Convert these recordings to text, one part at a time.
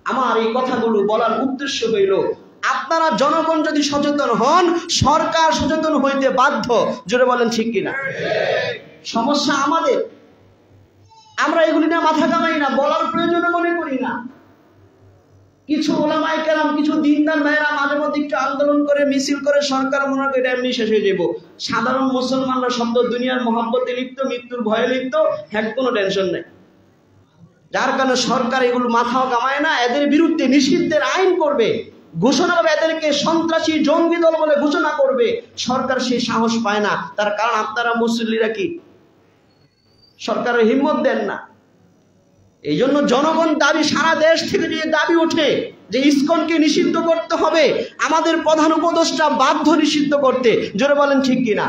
আমার এই কথাগুলো বলার উদ্দেশ্য হইল, আপনারা জনগণ যদি সচেতন হন, সরকার সচেতন হইতে বাধ্য। জোরে বলেন ঠিক কিনা? সমস্যা আমাদের, আমরা এগুলি না মাথা কামাই না, বলার প্রয়োজন মনে করি না। কিছু ওলামায়ে কেরাম, কিছু দিনদার ভাইয়েরা মাঝে মধ্যে একটু আন্দোলন করে, মিছিল করে, সরকার মনে করে এটা এমনি শেষ হয়ে যাব। সাধারণ মুসলমানরা শব্দ দুনিয়ার মহব্বতে লিপ্ত, মৃত্যুর ভয়ে লিপ্ত, হ্যাঁ কোনো টেনশন নেই। যার কারণে সরকার এগুলো মাথাও কামায় না, এদের বিরুদ্ধে নিষিদ্ধের আইন করবে, ঘোষণা করবে, এদেরকে সন্ত্রাসী জঙ্গি দল বলে ঘোষণা করবে। সরকার সেই সাহস পায় না, তার কারণ আপনারা মুসল্লিরা কি সরকারের হিম্মত দেন না। এই জন্য জনগণ দাবি, সারা দেশ থেকে যে দাবি ওঠে যে ইসকনকে নিষিদ্ধ করতে হবে, আমাদের প্রধান উপদেষ্টা বাধ্য নিষিদ্ধ করতে। জোরে বলেন ঠিক কিনা?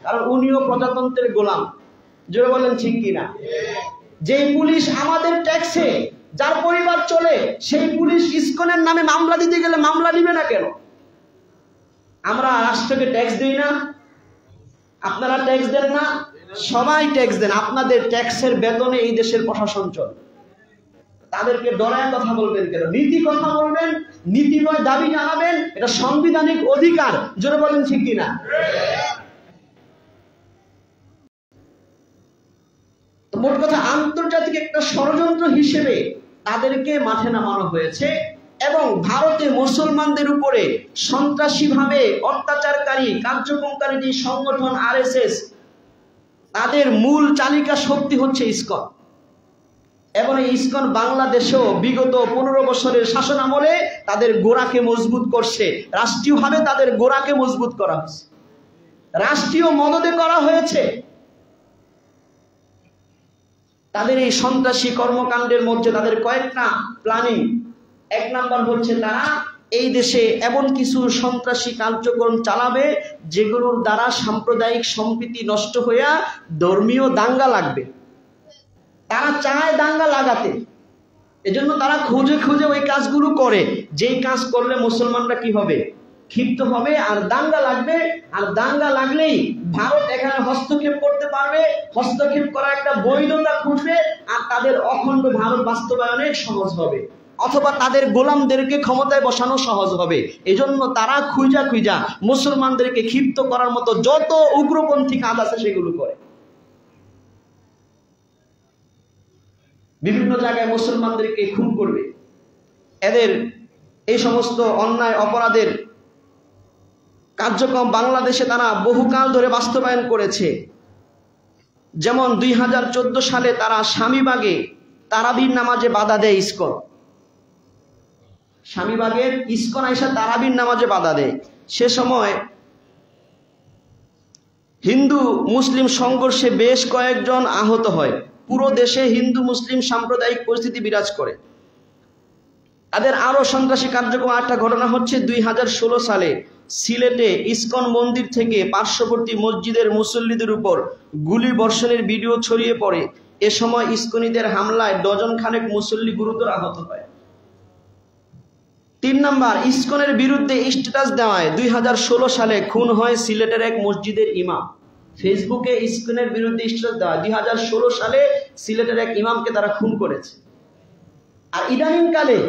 কারণ উনিও প্রজাতন্ত্রের গোলাম। জোরে বলেন ঠিক কিনা? যেই পুলিশ আমাদের ট্যাক্সে, যার পরিবার চলে, সেই পুলিশ ইসকনের নামে মামলা দিতে গেলে মামলা নিবে না কেন? আমরা রাষ্ট্রকে ট্যাক্স দিই না? আপনারা ট্যাক্স দেন না? সবাই ট্যাক্স দেন। আপনাদের ট্যাক্সের বেতনে এই দেশের প্রশাসন চলে। তাদেরকে ডরায় কথা বলবেন কেন? নীতি কথা বলবেন, নীতিময় দাবি জানাবেন, এটা সাংবিধানিক অধিকার। জোরে বলেন ঠিক কিনা? তো মোট কথা, আন্তর্জাতিক একটা ষড়যন্ত্র হিসেবে তাদেরকে মাঠে নামানো হয়েছে এবং ভারতে মুসলমানদের উপরে সন্ত্রাসীভাবে অত্যাচারকারী, কার্যক্রমকারী যে সংগঠন আরএসএস, তাদের মূল চালিকা শক্তি হচ্ছে ইসকন। এবং এই ইসকন বাংলাদেশেও বিগত 15 বছরের শাসন আমলে তাদের গোড়াকে মজবুত করছে। রাষ্ট্রীয়ভাবে তাদের গোড়াকে মজবুত করা হয়েছে, রাষ্ট্রীয় মদদে করা হয়েছে। তাদের এই সন্ত্রাসী কর্মকাণ্ডের মধ্যে তাদের কয়েকটা প্ল্যানিং। এক নাম্বার হচ্ছে, তারা এই দেশে এমন কিছু সন্ত্রাসী কার্যক্রম চালাবে যেগুলোর দ্বারা সাম্প্রদায়িক সম্প্রীতি নষ্ট হইয়া ধর্মীয় দাঙ্গা লাগবে। তারা চায় দাঙ্গা লাগাতে, এজন্য তারা খুঁজে খুঁজে ওই কাজগুলো করে, যেই কাজ করলে মুসলমানরা কি হবে? ক্ষিপ্ত হবে, আর দাঙ্গা লাগবে। আর দাঙ্গা লাগলেই ভারত এখানে হস্তক্ষেপ করতে পারবে, হস্তক্ষেপ করা একটা বৈধতা খুঁজবে, আর তাদের অখণ্ড ভারত বাস্তবায়নে সহজ হবে, অথবা তাদের গোলামদেরকে ক্ষমতায় বসানো সহজ হবে। এজন্য তারা খুঁজা খুঁজা মুসলমানদেরকে ক্ষিপ্ত করার মতো যত উগ্রপন্থী কাজ আছে সেগুলো করে। বিভিন্ন জায়গায় মুসলমানদেরকে খুন করবে। এদের এই সমস্ত অন্যায় অপরাধের কার্যক্রম বাংলাদেশে তারা বহুকাল ধরে বাস্তবায়ন করেছে। যেমন 2014 সালে তারা স্বামীবাগে তারাবির নামাজে বাধা দেয় ইসকন। স্বামীবাগের ইসকন আইসা তারাবির নামাজে বাধা দেয়। সে সময় হিন্দু মুসলিম সংঘর্ষে বেশ কয়েকজন আহত হয়। পুরো দেশে হিন্দু মুসলিম সাম্প্রদায়িক পরিস্থিতি বিরাজ করে। তাদের আরো সন্ত্রাসী কার্যক্রম একটা ঘটনা হচ্ছে 2016 সালে সিলেটে ইসকন মন্দির থেকে পার্শ্ববর্তী মসজিদের মুসল্লিদের উপর গুলি বর্ষণের ভিডিও ছড়িয়ে পড়ে। এ সময় ইসকনিদের হামলায় ডজন খানেক মুসল্লি গুরুতর আহত হয়। 3 নাম্বার, ইসকনের বিরুদ্ধে স্ট্যাটাস দেওয়ায় 2016 সালে খুন হয় সিলেটের এক মসজিদের ইমাম। ফেসবুকে ইসকনের বিরুদ্ধে স্ট্যাটাস দেওয়া 2016 সালে সিলেটের এক ইমামকে তারা খুন করেছে। আর ইদানিংকালে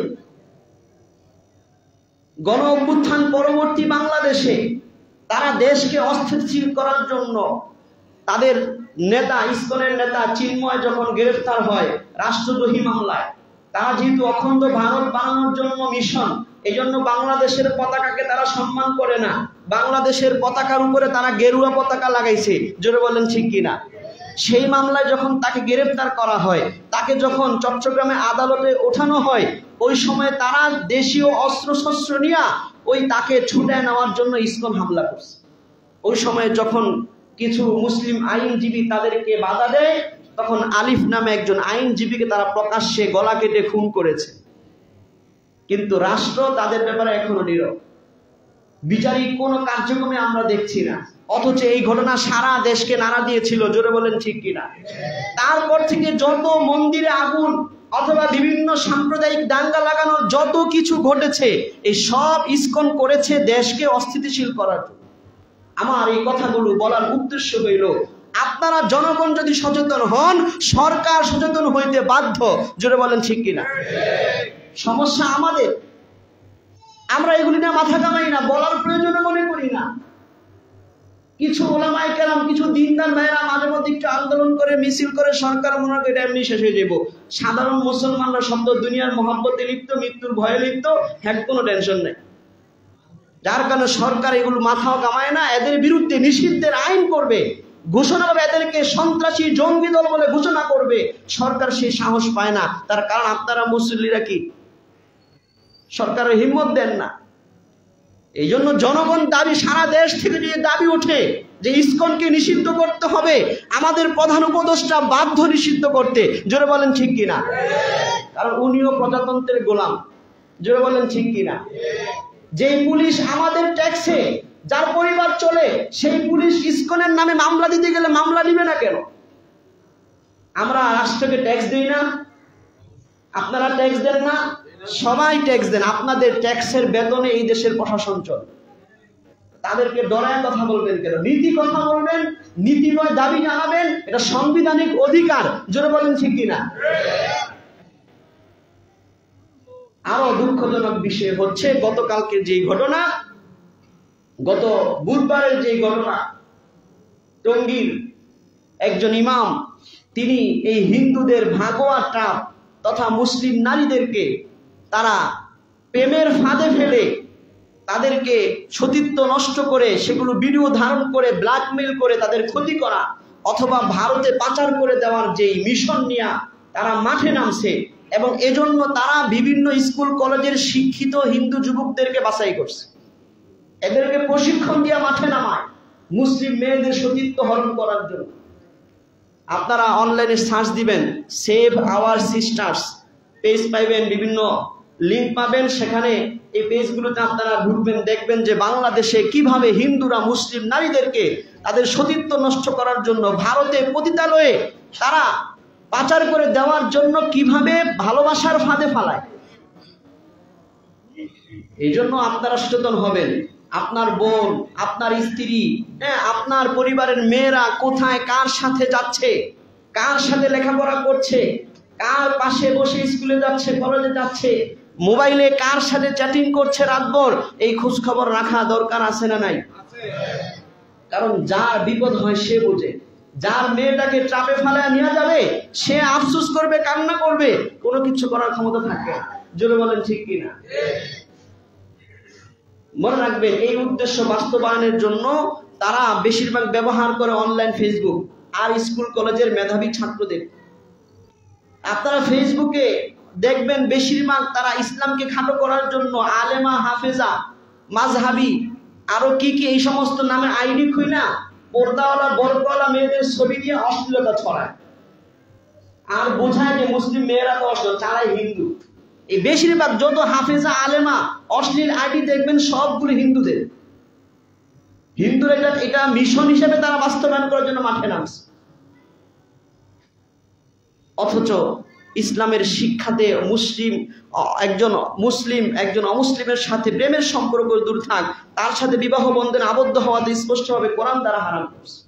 গণ অভ্যুত্থান পরবর্তী বাংলাদেশে তারা দেশকে অস্থিতিশীল করার জন্য তাদের নেতা, ইসকনের নেতা চিন্ময় যখন গ্রেফতার হয় রাষ্ট্রদ্রোহী মামলায়, তারা যেহেতু অখণ্ড ভারত বানানোর জন্য মিশন, এই জন্য বাংলাদেশের পতাকাকে তারা সম্মান করে না। বাংলাদেশের পতাকার উপরে তারা গেরুয়া পতাকা লাগাইছে। জোরে বলেন ঠিক কিনা? সেই মামলায় যখন তাকে গ্রেফতার করা হয়, তাকে যখন চট্টগ্রামে আদালতে ওঠানো হয়, ওই সময় তারা দেশীয় অস্ত্রশস্ত্র নিয়ে ওই তাকে ছুটায় নেওয়ার জন্য ইসকন হামলা করছে। ওই সময় যখন কিছু মুসলিম আইনজীবী তাদেরকে বাধা দেয়, তখন আলিফ নামে একজন আইনজীবীকে তারা প্রকাশ্যে গলা কেটে খুন করেছে। কিন্তু রাষ্ট্র তাদের ব্যাপারে এখনো নীরব, বিচারিক কোনো কার্যক্রমে আমরা দেখছি না। অথচ এই ঘটনা সারা দেশকে নাড়া দিয়েছিল। জোরে বলেন ঠিক কিনা? তারপর থেকে যত মন্দিরে আগুন অথবা বিভিন্ন সাম্প্রদায়িক দাঙ্গা লাগানোর যত কিছু ঘটেছে, এই সব ইসকন করেছে দেশকে অস্থিতিশীল করার জন্য। আমার এই কথাগুলো বলার উদ্দেশ্য হইল, আপনারা জনগণ যদি সচেতন হন, সরকার সচেতন হইতে বাধ্য। জোরে বলেন ঠিক কিনা? সমস্যা আমাদের, আমরা এগুলি না মাথা কামাই না, বলার প্রয়োজন মনে করি না। কিছু ওলামায়ে কেরাম, কিছু দিনদার ভাইয়েরা মাঝে মধ্যে একটু আন্দোলন করে, মিছিল করে, সরকার মনে করে এটা এমনি শেষ হয়ে যাবো। সাধারণ মুসলমানরা শব্দ দুনিয়ার মহব্বতে লিপ্ত, মৃত্যুর ভয়ে লিপ্ত, হ্যাঁ কোনো টেনশন নেই। যার কারণে সরকার এগুলো মাথাও কামায় না, এদের বিরুদ্ধে নিষিদ্ধের আইন করবে, ঘোষণা করবে, এদেরকে সন্ত্রাসী জঙ্গি দল বলে ঘোষণা করবে, সরকার সেই সাহস পায় না। তার কারণ আপনারা মুসল্লিরা কি সরকারের হিম্মত দেন না। এই জন্য জনগণ দাবি, সারা দেশ থেকে যে দাবি ওঠে যে ইসকনকে নিষিদ্ধ করতে হবে, আমাদের প্রধান উপদেষ্টা বাধ্য নিষিদ্ধ করতে। জোরে বলেন ঠিক কিনা? কারণ উনিও প্রজাতন্ত্রের গোলাম। জোরে বলেন ঠিক কিনা? যে পুলিশ আমাদের ট্যাক্সে, যার পরিবার চলে, সেই পুলিশ ইসকনের নামে মামলা দিতে গেলে মামলা নিবে না কেন? আমরা রাষ্ট্রকে ট্যাক্স দিই না? আপনারা ট্যাক্স দেন না? সবাই ট্যাক্স দেন। আপনাদের ট্যাক্সের বেতনে এই দেশের প্রশাসন চলে। তাদেরকে ডরায় কথা বলবেন কেন? নীতি কথা বলবেন, নীতিময় দাবি জানাবেন, এটা সাংবিধানিক অধিকার। জোরে বলেন ঠিক কিনা? আরো দুঃখজনক বিষয় হচ্ছে গতকালকে যে ঘটনা, গত বুধবারের যে ঘটনা, টঙ্গীর একজন ইমাম তিনি এই হিন্দুদের ভাগোয়া ট্রাপ তথা মুসলিম নারীদেরকে তারা প্রেমের ফাঁদে ফেলে তাদেরকে সতীত্ব নষ্ট করে, সেগুলো ভিডিও ধারণ করে ব্ল্যাকমেল করে তাদের ক্ষতি করা অথবা ভারতে পাচার করে দেওয়ার যেই মিশন নিয়ে তারা মাঠে নামছে, এবং এজন্য তারা বিভিন্ন স্কুল কলেজের শিক্ষিত হিন্দু যুবকদেরকে বাছাই করছে, এদেরকে প্রশিক্ষণ দিয়ে মাঠে নামায় মুসলিম মেয়েদের সতীত্ব হরণ করার জন্য। আপনারা অনলাইনে সার্চ দিবেন, সেভ আওয়ার সিস্টার্স পেজ পাইবেন, বিভিন্ন লিঙ্ক পাবেন, সেখানে এই পেজগুলোতে আপনারা ঢুকবেন, দেখবেন যে বাংলাদেশে কিভাবে হিন্দুরা মুসলিম নারীদেরকে তাদের সতীত্ব নষ্ট করার জন্য ভারতে পতিতালয়ে তারা পাচার করে দেওয়ার জন্য কিভাবে ভালোবাসার ফাঁদে ফালায়। এই জন্য আপনারা সচেতন হবেন। আপনার বোন, আপনার স্ত্রী, আপনার পরিবারের মেয়েরা কোথায় কার সাথে যাচ্ছে, কার সাথে লেখাপড়া করছে, কার পাশে বসে স্কুলে যাচ্ছে, কলেজে যাচ্ছে, মোবাইলে কার সাথে চ্যাটিং করছে রাতভর, এই খোঁজ খবর রাখা দরকার আছে না নাই? কারণ যার বিপদ হয় সে বোঝে। যার মেয়েটাকে ট্রাপে ফেলায় নিয়ে যাবে সে আফসোস করবে, কান্না করবে, কোনো কিছু করার ক্ষমতা থাকে না। জোরে বলেন ঠিক কিনা? মনে রাখবেন, এই উদ্দেশ্য বাস্তবায়নের জন্য তারা বেশিরভাগ ব্যবহার করে অনলাইন ফেসবুক আর স্কুল কলেজের মেধাবী ছাত্রদের। আপনারা ফেসবুকে দেখবেন বেশিরভাগ তারা ইসলামকে খাটো করার জন্য আলেমা, হাফেজা, মাযহাবি, আরো কি কি এই সমস্ত নামে আইডি খুইনা পর্দাওয়ালা বরকওয়ালা মেয়েদের ছবি দিয়ে অশ্লীলতা ছড়ায় আর বোঝায় যে মুসলিম মেয়েরা তো অশ্লীল, তারাই হিন্দু। এই বেশিরভাগ যত হাফেজা, আলেমা অশ্লীল আইডি দেখবেন সবগুলো হিন্দুদের। হিন্দুরা এটা মিশন হিসেবে তারা বাস্তবায়ন করার জন্য মাঠে নামছে। অথচ ইসলামের শিক্ষাতে একজন মুসলিম অমুসলিমের সাথে প্রেমের সম্পর্ক দূর থাক, তার সাথে বিবাহ বন্ধনে আবদ্ধ হওয়াতে স্পষ্টভাবে কোরআন দ্বারা হারাম করছে।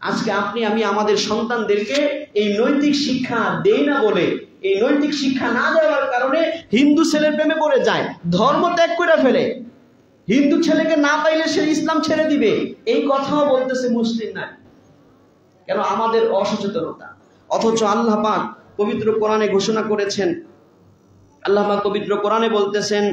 আজকে আপনি আমি আমাদের সন্তানদেরকে এই নৈতিক শিক্ষা দেই না বলে, এই নৈতিক শিক্ষা না দেওয়ার কারণে হিন্দু ছেলের প্রেমে পড়ে যায়, ধর্ম ত্যাগ করে ফেলে। হিন্দু ছেলেকে না পাইলে সে ইসলাম ছেড়ে দিবে, এই কথাও বলতেছে মুসলিম না। কেন? আমাদের অসচেতনতা। অথচ আল্লাহ পাক পবিত্র কোরআনে ঘোষণা করেছেন, আল্লাহ পাক পবিত্র কোরআনে বলতেছেন,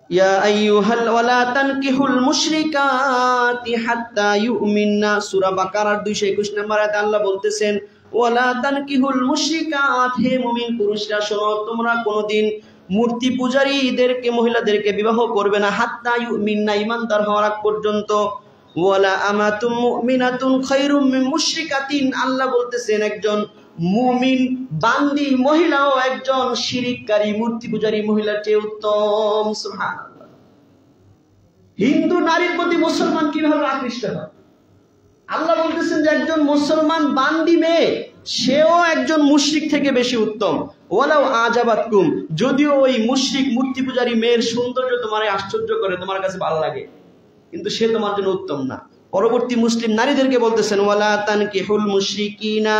ইয়া আইয়ুহাল ওয়ালা তানকিহুল মুশরিকাতি হাত্তা ইউমিননা। সূরা বাকারার 221 নম্বর আয়াতে আল্লাহ বলতেছেন, ওয়ালা তানকিহুল মুশরিকাত, হে মুমিন পুরুষরা শোনো, তোমরা কোনদিন মূর্তি পূজারীদেরকে, মহিলাদেরকে বিবাহ করবে না, হাত্তা ইউমিননা, ঈমানদার হওয়ার আগ পর্যন্ত। ওয়ালা আমাতুম মুমিনাতুন খায়রুম মিন মুশরিকাতিন, আল্লাহ বলতেছেন একজন মুমিন বান্দি মহিলাও একজন শিরিককারী মূর্তি পূজারী মহিলার চেয়ে উত্তম। সুবহানাল্লাহ। হিন্দু নারীর প্রতি মুসলমান কিভাবে আকৃষ্ট হয়? আল্লাহ বলতেছেন যে একজন মুসলমান বান্দি মেয়ে সেও একজন মুশরিক থেকে বেশি উত্তম। ওয়ালাউ আজাবাতকুম, যদিও ওই মুশরিক মূর্তি পূজারী মেয়ের সৌন্দর্য তোমার আশ্চর্য করে, তোমার কাছে ভালো লাগে, কিন্তু সে তোমার জন্য উত্তম না। পরবর্তী মুসলিম নারীদেরকে বলতেছেন, ওয়ালা তানকিহুল মুশরিকিনা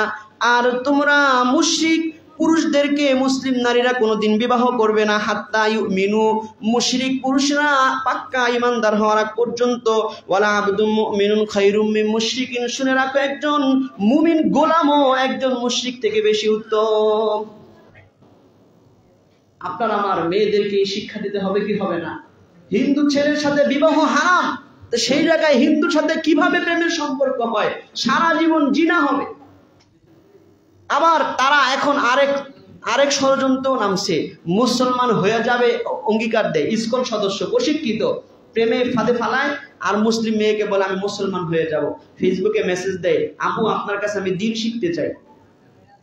আর তোমরা মুশরিক পুরুষদেরকে মুসলিম নারীরা কোনোদিন বিবাহ করবে না, হাত্তা ইউমিনু, মুশরিক পুরুষরা পাক্কা ঈমানদার হওয়ার আগ পর্যন্ত। ওয়ালা আবদুম মুমিনুন খায়রুম মিন মুশরিকিন, শুনে রাখো একজন মুমিন গোলামও একজন মুশরিক থেকে বেশি উত্তম। আপনার আমার মেয়েদেরকে শিক্ষা দিতে হবে কি হবে না? হিন্দু ছেলের সাথে বিবাহ হারাম, তো সেই জায়গায় হিন্দুর সাথে কিভাবে প্রেমের সম্পর্ক হয়? সারা জীবন জিনা হবে। আবার তারা এখন আরেক ষড়যন্ত্র নামছে, মুসলমান হয়ে যাবে অঙ্গীকার দেয়, ইসকন সদস্য প্রশিক্ষিত, প্রেমে ফাঁদে ফালায় আর মুসলিম মেয়েকে বলে আমি মুসলমান হয়ে যাব। ফেসবুকে মেসেজ দেয়, আপু আপনার কাছে আমি দিন শিখতে চাই।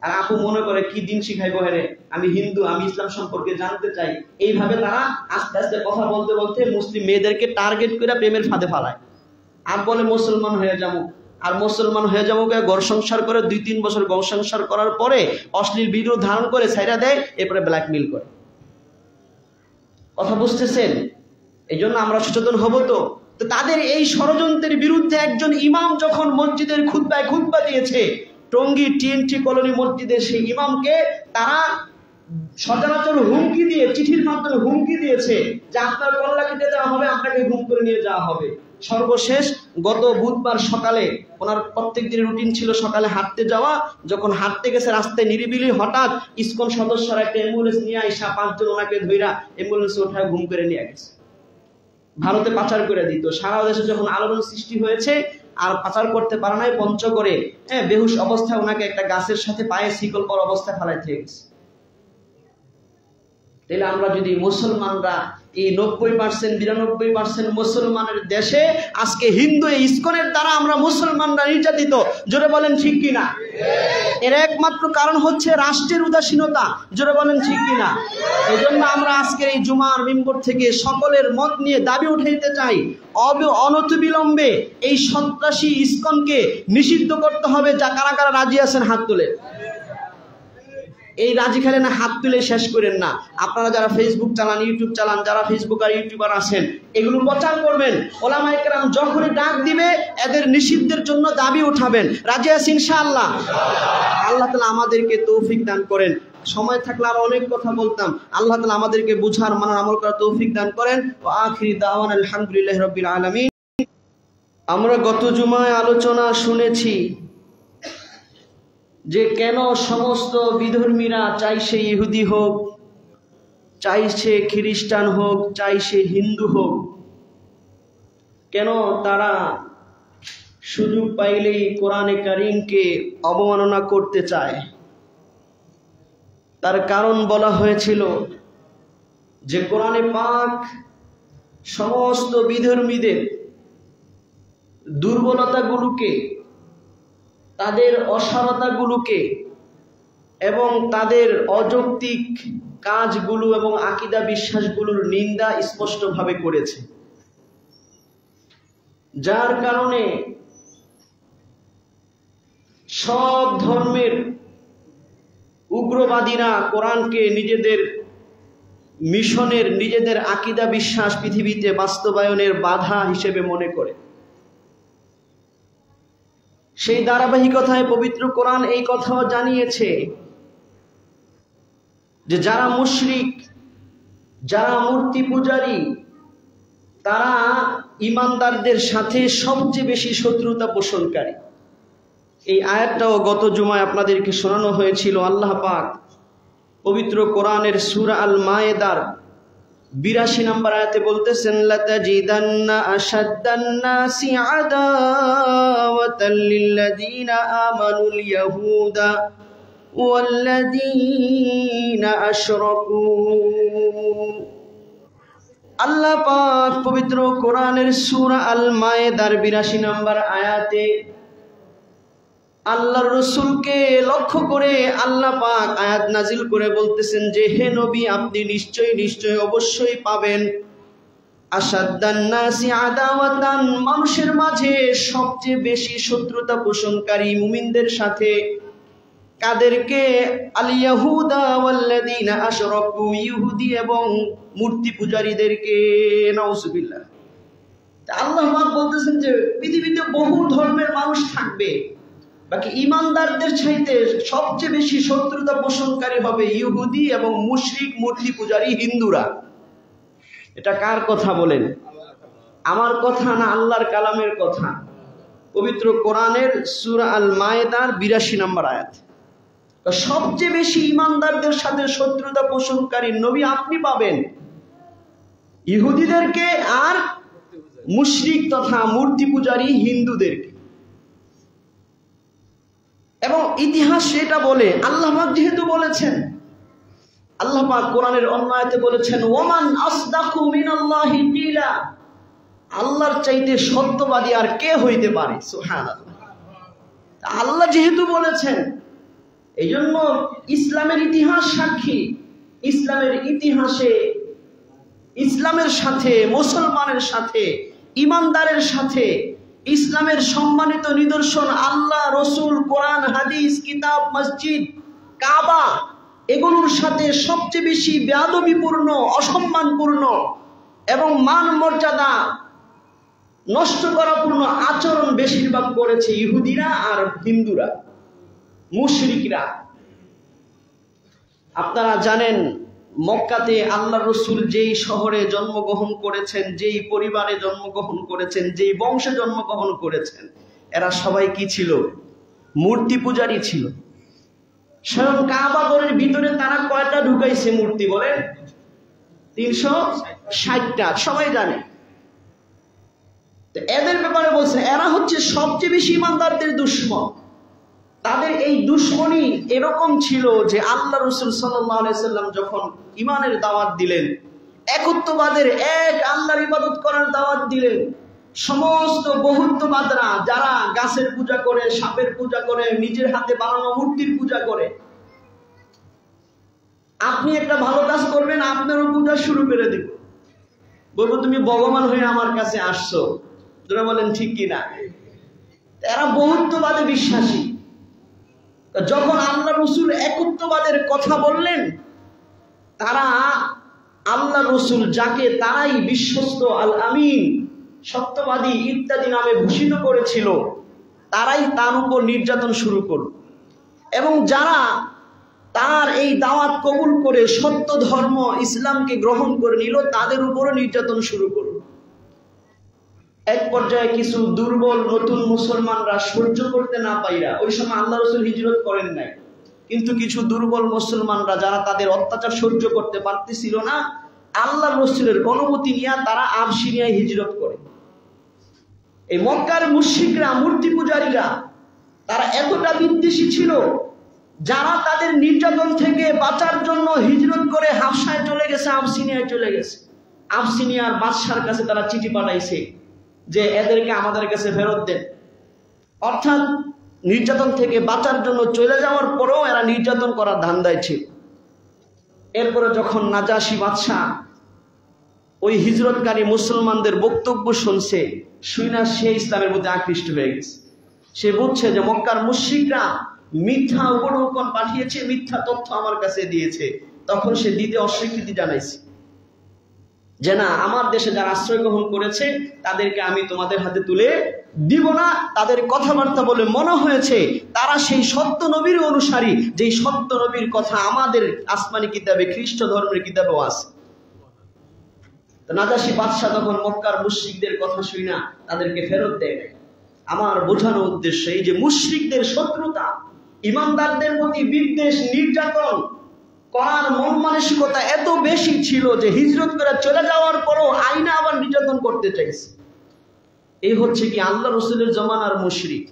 আর আপু মনে করে কি দিন শিখাইবো হেরে, আমি হিন্দু, আমি ইসলাম সম্পর্কে জানতে চাই। এইভাবে তারা আস্তে আস্তে কথা বলতে বলতে মুসলিম মেয়েদেরকে টার্গেট করে প্রেমের ফাঁদে ফালায় আর বলে মুসলমান হয়ে যাবো। আর মুসলমান হয়ে যাবো ঘর সংসার করে 2-3 বছর ঘর সংসার করার পরে অশ্লীল ভিডিও ধারণ করে ছাইরা দেয়, এরপরে ব্ল্যাকমেইল করে। কথা বুঝতেছেন? এই জন্য আমরা সচেতন হব। তো তাদের এই ষড়যন্ত্রের বিরুদ্ধে একজন ইমাম যখন মসজিদের খুতবা দিয়েছে, টঙ্গী TNT কলোনি মসজিদের সেই ইমামকে তারা সচরাচর হুমকি দিয়ে, চিঠির মাধ্যমে হুমকি দিয়েছে যে আপনার কল্লা কেটে দেওয়া হবে, আপনাকে গুম করে নিয়ে যাওয়া হবে। সর্বশেষ গত বুধবার সকালে, ওনার প্রত্যেক দিনের রুটিন ছিল সকালে হাঁটতে যাওয়া, যখন হাঁটতে গেছে রাস্তায় নিরিবিলি হঠাৎ ইসকন সদস্যরা একটা অ্যাম্বুলেন্স নিয়ে আইসা 5 জন ওনাকে ধইরা অ্যাম্বুলেন্সে ওঠায় গুম করে নিয়ে গেছে, ভারতে পাচার করে দিত। সারা দেশে যখন আলোড়ন সৃষ্টি হয়েছে, আর পাচার করতে পারে নাই, পঞ্চগড়ে বেহুশ অবস্থায় ওনাকে একটা গাছের সাথে পায়ে শিকল পর অবস্থায় ফেলাইতে গেছে। তাহলে আমরা যদি মুসলমানরা এই 90% 92% মুসলমানের দেশে আজকে হিন্দু ইসকনের দ্বারা আমরা মুসলমানরা নির্যাতিত, জোরে বলেন ঠিক কিনা? এর একমাত্র কারণ হচ্ছে রাষ্ট্রের উদাসীনতা, জোরে বলেন ঠিক কিনা? এই জন্য আমরা আজকে এই জুমার মিম্বর থেকে সকলের মত নিয়ে দাবি উঠাইতে চাই, অনতিবিলম্বে এই সন্ত্রাসী ইসকনকে নিষিদ্ধ করতে হবে। যা কারা কারা রাজি আছেন হাত তুলে। এই রাজি খেলে না, হাত তুলে শেষ করেন না। আপনারা যারা ফেসবুক চালান, ইউটিউব চালান, যারা ফেসবুক আর ইউটিউবার আছেন, এগুলো প্রচার করবেন। ওলামায়ে কেরাম যখনই ডাক দিবে এদের নিষিদ্ধের জন্য দাবি উঠাবেন। রাজি আছেন ইনশাআল্লাহ? আল্লাহ তাআলা আমাদেরকে তৌফিক দান করেন। সময় থাকলে আর অনেক কথা বলতাম। আল্লাহ তাআলা আমাদেরকে বুঝার, মানার, আমল করার তৌফিক দান করেন। ওয়া আখিরি দাওয়ানা আলহামদুলিল্লাহি রাব্বিল আলামিন। আমরা গত জুমায় আলোচনা শুনেছি যে কেন সমস্ত বিধর্মীরা, চাই সে ইহুদি হোক, চাই সে খ্রিস্টান হোক, চাই সে হিন্দু হোক, কেন তারা সুযোগ পাইলেই কোরআনে কারীমকে অবমাননা করতে চায়। তার কারণ বলা হয়েছিল যে কোরআনে পাক সমস্ত বিধর্মীদের দুর্বলতাগুলোকে, তাদের অসারতাগুলোকে এবং তাদের অযৌক্তিক কাজগুলো এবং আকীদা বিশ্বাসগুলোর নিন্দা স্পষ্টভাবে করেছে, যার কারণে সব ধর্মের উগ্রবাদীরা কোরআনকে নিজেদের মিশনের, নিজেদের আকীদা বিশ্বাস পৃথিবীতে বাস্তবায়নের বাধা হিসেবে মনে করে। সেই ধারাবাহিকতায় পবিত্র কোরআন এই কথাও জানিয়েছে যে যারা মুশরিক, যারা মূর্তি পূজারী, তারা ঈমানদারদের সাথে সবচেয়ে বেশি শত্রুতা পোষণকারী। এই আয়াতটাও গত জুমায় আপনাদেরকে শোনানো হয়েছিল। আল্লাহ পাক পবিত্র কোরআনের সূরা আল মায়েদার 82 নম্বর আয়াতে বলতেছেন, লাতাজিদান্না আশাদ্দান নাসি আদাওয়াতাল লিল্লাযীনা আমানুল ইয়াহুদা ওয়াল্লাযীনা আশরাকু। আল্লাহ পাক পবিত্র কোরআনের সূরা আল মায়েদার 82 নম্বর আয়াতে আল্লাহর রাসূলকে লক্ষ্য করে আল্লাহ পাক আয়াত নাজিল করে বলতেছেন যে হে নবী, আপনি নিশ্চয়ই অবশ্যই পাবেন আশাদ্দান নাসি আদাওয়াতান, মানুষের মাঝে সবচেয়ে বেশি শত্রুতা পোষণকারী মুমিনদের সাথে। কাদেরকে? আল ইয়াহুদা ওয়াল্লাযীনা আশরাকু, ইহুদি এবং মূর্তি পূজারীদেরকে। নাউজুবিল্লাহ। আল্লাহ পাক বলতেছেন যে পৃথিবীতে বহু ধর্মের মানুষ থাকবে, বাকি ইমানদারদের চাইতে সবচেয়ে বেশি শত্রুতা পোষণকারী হবে ইহুদি এবং মুশরিক মূর্তি পূজারী হিন্দুরা। এটা কার কথা বলেন? আমার কথা না আল্লাহর কালামের কথা? পবিত্র কোরআনের সূরা আল মায়েদার ৮২ নম্বর আয়াত। সবচেয়ে বেশি ইমানদারদের সাথে শত্রুতা পোষণকারী নবী আপনি পাবেন ইহুদিদেরকে আর মুশরিক তথা মূর্তি পূজারী হিন্দুদেরকে। এবং ইতিহাস সেটা বলে, আল্লাহ পাক যেহেতু বলেছেন, আল্লাহ পাক কোরআনের অন্য আয়াতে বলেছেন ওমান আসদাকু মিনাল্লাহি কিলা, আল্লাহর চাইতে সত্যবাদী আর কে হইতে পারে? সুবহানাল্লাহ। আল্লাহ যেহেতু বলেছেন, এই জন্য ইসলামের ইতিহাস সাক্ষী, ইসলামের ইতিহাসে ইসলামের সাথে, মুসলমানের সাথে, ইমানদারের সাথে ইসলামের সম্মানিত নিদর্শন আল্লাহ, রসুল, কোরআন, হাদিস, কিতাব, মসজিদ, কাবা, এগুলোর সাথে সবচেয়ে বেশি বেয়াদবিপূর্ণ, অসম্মানপূর্ণ এবং মান মর্যাদা নষ্ট করাপূর্ণ আচরণ বেশিরভাগ করেছে ইহুদিরা আর হিন্দুরা, মুশরিকরা। আপনারা জানেন মক্কাতে আল্লাহ রসুল যেই শহরে জন্মগ্রহণ করেছেন, যেই পরিবারে জন্মগ্রহণ করেছেন, যেই বংশে জন্মগ্রহণ করেছেন, এরা সবাই কি ছিল? মূর্তি পূজারী ছিল। স্বয়ং কাবা ঘরের ভিতরে তারা কয়টা ঢুকাইছে মূর্তি বলেন? ৩৬০টা, সবাই জানে। এদের ব্যাপারে বলছে এরা হচ্ছে সবচেয়ে বেশি ইমানদারদের দুশমন। তাদের এই দুশমনী এরকম ছিল যে আল্লাহ রসুল সাল্লাল্লাহু আলাইহি সাল্লাম যখন ইমানের দাওয়াত দিলেন, একত্ববাদের, এক আল্লাহর ইবাদত করার দাওয়াত দিলেন, সমস্ত বহুত্ববাদরা যারা গাছের পূজা করে, সাপের পূজা করে, নিজের হাতে বানানো মূর্তির পূজা করে, আপনি একটা ভালো কাজ করবেন, আপনারও পূজা শুরু করে দিব, বলবো তুমি ভগবান হয়ে আমার কাছে আসছো। যারা বলেন ঠিক কিনা? এরা বহুত্ববাদে বিশ্বাসী। যখন আল্লাহ রসুল একত্ববাদের কথা বললেন, তারা আল্লাহ রসুল যাকে তারাই বিশ্বস্ত, আল আমিন, সত্যবাদী ইত্যাদি নামে ভূষিত করেছিল, তারাই তার উপর নির্যাতন শুরু করল। এবং যারা তার এই দাওয়াত কবুল করে সত্য ধর্ম ইসলামকে গ্রহণ করে নিল, তাদের উপরও নির্যাতন শুরু করল। এক পর্যায়ে কিছু দুর্বল নতুন মুসলমানরা সহ্য করতে না পাইরা, ওই সময় আল্লাহ রসুল হিজরত করেন নাই, কিন্তু কিছু দুর্বল মুসলমানরা যারা তাদের অত্যাচার সহ্য করতে পারতেছিল না, আল্লাহ রসুলের অনুমতি নিয়ে তারা আবসিনিয়ায় হিজরত করে। এই মক্কার মুশরিকরা, মূর্তি পূজারীরা, তারা এতটা বিদ্বেষী ছিল, যারা তাদের নির্যাতন থেকে বাঁচার জন্য হিজরত করে হাবশায় চলে গেছে, আবসিনিয়ায় চলে গেছে। আবসিনিয়ার বাদশার কাছে তারা চিঠি পাঠাইছে যে এদেরকে আমাদের কাছে ফেরত দেন। অর্থাৎ নির্যাতন থেকে বাঁচার জন্য চলে যাওয়ার পরেও এরা নির্যাতন করার ধান্দায় ছিল। এরপরে যখন নাজাশি বাদশা ওই হিজরতকারী মুসলমানদের বক্তব্য শুনছে, শুনা সে ইসলামের মধ্যে আকৃষ্ট হয়ে গেছে। সে বুঝছে যে মক্কার মুশরিকরা মিথ্যা উপঢৌকন পাঠিয়েছে, মিথ্যা তথ্য আমার কাছে দিয়েছে। তখন সে দিতে অস্বীকৃতি জানাইছে যে না, আমার দেশে যারা আশ্রয় গ্রহণ করেছে তাদেরকে আমি তোমাদের হাতে তুলে দিব না। তাদের কথাবার্তা বলে মনে হয়েছে তারা সেই সত্য নবীর অনুসারী, যেই সত্য নবীর কথা আমাদের আসমানি কিতাবে, খ্রিস্ট ধর্মের কিতাবেও আছে। নাজাশি বাদশা তখন মক্কার মুশরিকদের কথা শুনা তাদেরকে ফেরত দেয় নাই। আমার বোঝানো উদ্দেশ্য এই যে মুশরিকদের শত্রুতা, ইমানদারদের প্রতি বিদ্বেষ, নির্যাতন করার মন মানসিকতা এত বেশি ছিল যে হিজরত করে চলে যাওয়ার পরও আইনা আবার নির্যাতন করতে চাইছে। এই হচ্ছে কি আল্লাহ রসুলের জমানার মুশরিক।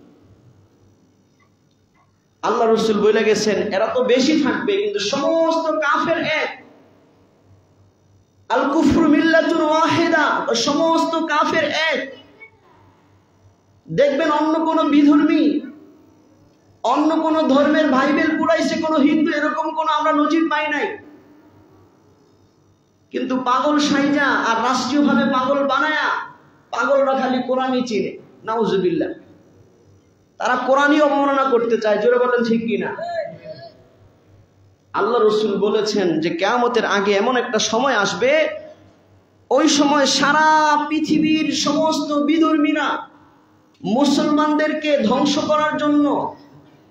আল্লাহ রসুল বলে গেছেন এরা তো বেশি থাকবে, কিন্তু সমস্ত কাফের এক। আল কুফরু মিল্লাতুন ওয়াহিদা, সমস্ত কাফের এক। দেখবেন অন্য কোন বিধর্মী, অন্য কোন ধর্মের ভাইবেল পুরাইছে কোন হিন্দু, এরকম কোন আমরা নজির পাই নাই। কিন্তু পাগল সাইজা আর রাষ্ট্রীয়ভাবে পাগল বানায়া পাগলরা খালি কোরআনই চিনে, নাউজুবিল্লাহ। তারা কোরআনই অবমাননা করতে চায়। জোরে বলেন ঠিক কিনা? আল্লাহ রসুল বলেছেন যে কিয়ামতের আগে এমন একটা সময় আসবে, ওই সময় সারা পৃথিবীর সমস্ত বিধর্মীরা মুসলমানদেরকে ধ্বংস করার জন্য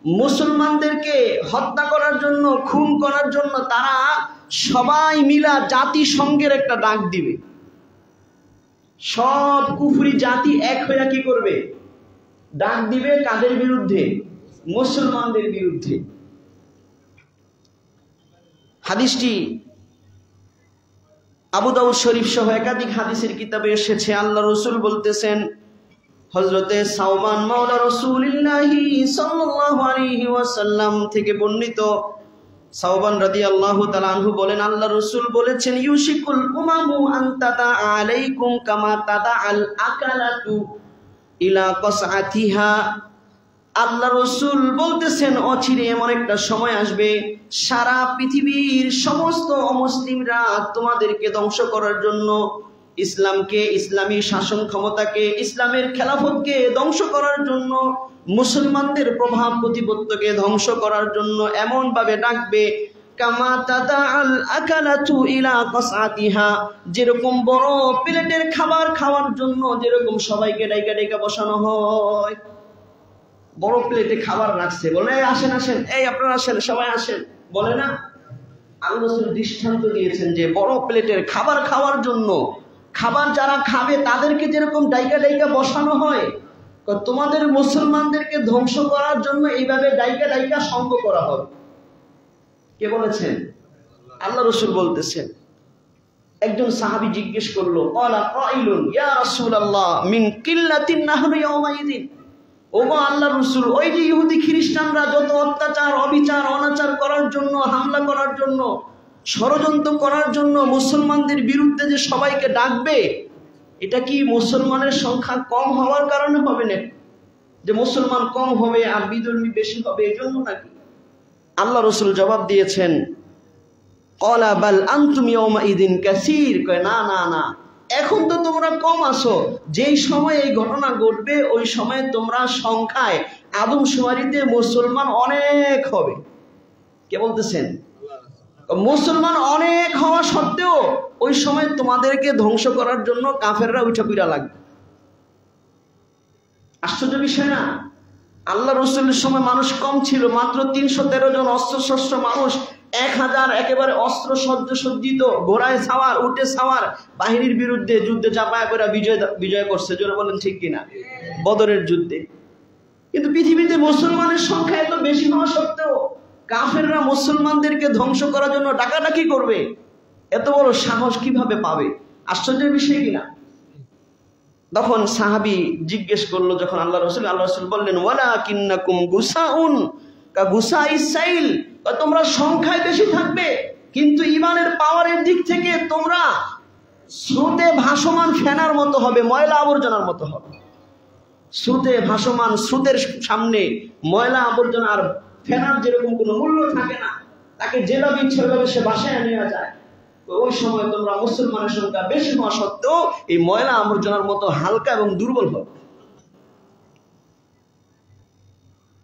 মুসলমানদেরকে হত্যা করার জন্য, খুন করার জন্য তারা সবাই মিলা জাতিসংঘের একটা ডাক দিবে। সব কুফরি জাতি এক হয়ে কি করবে? ডাক দিবে। কাদের বিরুদ্ধে? মুসলমানদের বিরুদ্ধে। হাদিসটি আবু দাউদ শরীফ সহ একাধিক হাদিসের কিতাবে এসেছে। আল্লাহ রাসূল বলতেছেন, হযরতে সাওবান মাওলা রাসূলুল্লাহি সাল্লাল্লাহু আলাইহি ওয়াসাল্লাম থেকে বর্ণিত, সাওবান রাদিয়াল্লাহু তাআলা আনহু বলেন, আল্লাহ রাসূল বলেছেন, ইউশিকুল উমামু আন তাদা আলাইকুম কামা তাদা আল আকালাতু ইলা কসআতিহা। আল্লাহ রাসূল বলতেছেন, অচিরে এমন একটা সময় আসবে সারা পৃথিবীর সমস্ত অমুসলিমরা তোমাদেরকে ধ্বংস করার জন্য, ইসলামকে, ইসলামী শাসন ক্ষমতাকে, ইসলামের খেলাফতকে ধ্বংস করার জন্য, মুসলমানদের প্রভাব প্রতিপত্তিকে ধ্বংস করার জন্য এমন ভাবে ডাকবে, কামা তাদা আল আকালাতু ইলা কসআতিহা, যেরকম বড় প্লেটের খাবার খাওয়ার জন্য যেরকম সবাইকে ডাইকা ডাইকা বসানো হয়। বড় প্লেটে খাবার রাখছে, বলে আসেন আসেন, এই আপনারা আসেন, সবাই আসেন, বলে না? আল্লাহ রাসূল দৃষ্টান্ত দিয়েছেন যে বড় প্লেটের খাবার খাওয়ার জন্য, খাবার যারা খাবে তাদেরকে যেরকম ডাইকা ডাইকা বসানো হয়, তোমাদের মুসলমানদেরকে ধ্বংস করার জন্য এইভাবে ডাইকা ডাইকা সঙ্গ করা হবে। কে বলেছেন? আল্লাহ রাসূল বলতেছেন। একজন সাহাবী জিজ্ঞেস করলো, ক্বালা কাইলুন ইয়া রাসূলুল্লাহ মিন কিল্লাতিন নাহনু ইয়াওমাইদিন। ওগো আল্লাহর রাসূল, ওই যে ইহুদি খ্রিস্টানরা যত অত্যাচার, অবিচার, অনাচার করার জন্য, হামলা করার জন্য, ষড়যন্ত্র করার জন্য মুসলমানদের বিরুদ্ধে যে সবাইকে ডাকবে, এটা কি মুসলমানের সংখ্যা কম হওয়ার কারণে হবে না? যে মুসলমান কম হবে আর বিধর্মী বেশি হবে এই জন্য নাকি? আল্লাহ রাসূল জবাব দিয়েছেন, ক্বালা বাল আনতুম ইয়াওমাইদিন কাসীর। কয় না না না, এখন তো তোমরা কম আছো, যেই সময় এই ঘটনা ঘটবে ওই সময় তোমরা সংখ্যায় আদমশুমারিতে মুসলমান অনেক হবে। কে বলতেছেন? মুসলমান অনেক হওয়া সত্ত্বেও ওই সময় তোমাদেরকে ধ্বংস করার জন্য কাফেররা উঠে পড়া লাগবে। আশ্চর্য বিষয় না? আল্লাহ রাসূলের সময় মানুষ কম ছিল, মাত্র ৩১৩ জন অস্ত্রশস্ত্র মানুষ, ১০০০ একেবারে অস্ত্র সজ্জিত, ঘোড়ায় সাওয়ার, উটে সাওয়ার, বাহিনীর বিরুদ্ধে যুদ্ধে চাপায় করে বিজয় করছে। জোরে বলেন ঠিক কিনা? বদরের যুদ্ধে। কিন্তু পৃথিবীতে মুসলমানের সংখ্যা এত বেশি হওয়া সত্ত্বেও কাফেররা মুসলমানদেরকে ধ্বংস করার জন্য ডাকাডাকি করবে, এত বড় সাহস কিভাবে পাবে? আশ্চর্যের বিষয় কিনা? তখন সাহাবী জিজ্ঞেস করলো যখন আল্লাহ রাসূল বললেন, ওয়ালাকিন্নাকুম গুসাউন কা গুসাইস সাইল, তোমরা সংখ্যায় বেশি থাকবে কিন্তু ঈমানের পাওয়ারের দিক থেকে তোমরা স্রোতে ভাসমান ফেনার মতো হবে, ময়লা আবর্জনার মতো হবে। স্রোতে ভাসমান, স্রোতের সামনে ময়লা আবর্জনা আর ফেনার যেরকম কোনো মূল্য থাকে না, তাকে যেভাবে ইচ্ছা ভাবে সে বাসায় নেওয়া যায়, ওই সময় তোমরা মুসলমানের সংখ্যা বেশি হওয়া সত্ত্বেও এই ময়লা আবর্জনার মতো হালকা এবং দুর্বল হবে।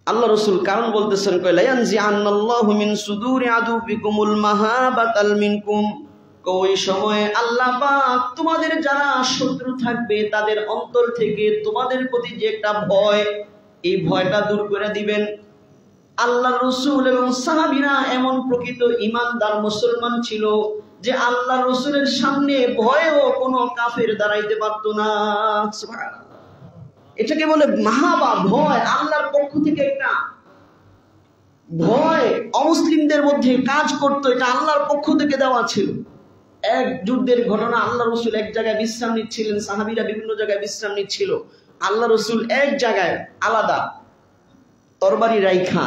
আল্লাহ রাসূল কারণ বলতেছেন, লায়ানজি আন্নাল্লাহু মিন সুদুরি আদুবিকুমুল মাহাবাতাল মিনকুম, ওই সময়ে আল্লাহ পাক তোমাদের যারা শত্রু থাকবে তাদের অন্তর থেকে তোমাদের প্রতি যে একটা ভয়, এই ভয়টা দূর করে দিবেন। আল্লাহ রাসূল এবং সাহাবীরা এমন প্রকৃত ঈমানদার মুসলমান ছিল যে আল্লাহ রাসূলের সামনে ভয়েও কোনো কাফের দাঁড়াইতে পারত না। সুবহানাল্লাহ। এটাকে বলে মাহাবা, ভয়। আল্লাহর পক্ষ থেকে একটা ভয় অমুসলিমদের মধ্যে কাজ করতো, এটা আল্লাহর পক্ষ থেকে দেওয়া ছিল। এক যুদ্ধের ঘটনা, আল্লাহ রাসূল এক জায়গায় বিশ্রাম নিচ্ছিলেন, সাহাবীরা বিভিন্ন জায়গায় বিশ্রাম নিচ্ছিল। আল্লাহ রাসূল এক জায়গায় আলাদা তরবারি রাইখা,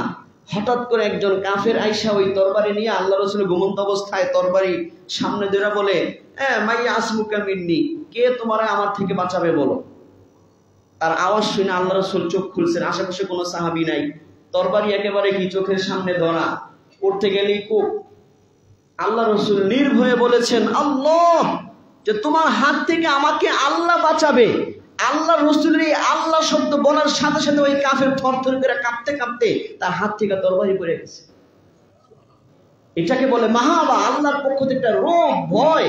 হঠাৎ করে একজন কাফের আইসা ওই তরবারি নিয়ে আল্লাহ রাসূলের ঘুমন্ত অবস্থায় তরবারি সামনে ধরে বলে, মাইয়া আসমুকা মিন্নি, কে তোমারে আমার থেকে বাঁচাবে বলো। তার আওয়াজ শুনে আল্লাহ রাসূল চোখ খুলছেন, আশেপাশে কোনো সাহাবী নাই, তরবারি একেবারে কি চোখের সামনে ধরা, উঠতে গেলেই কোপ। আল্লাহ রাসূল নির্ভয়ে বলেছেন, আল্লাহ, যে তোমার হাত থেকে আমাকে আল্লাহ বাঁচাবে। আল্লাহ রাসূলের এই আল্লাহ শব্দ বলার সাথে সাথে ওই কাফের থরথর করে কাঁপতে কাঁপতে তার হাত থেকে তরবারি পড়ে গেছে। এটাকে বলে মাহাবা, আল্লাহর পক্ষ থেকে একটা রোগ, ভয়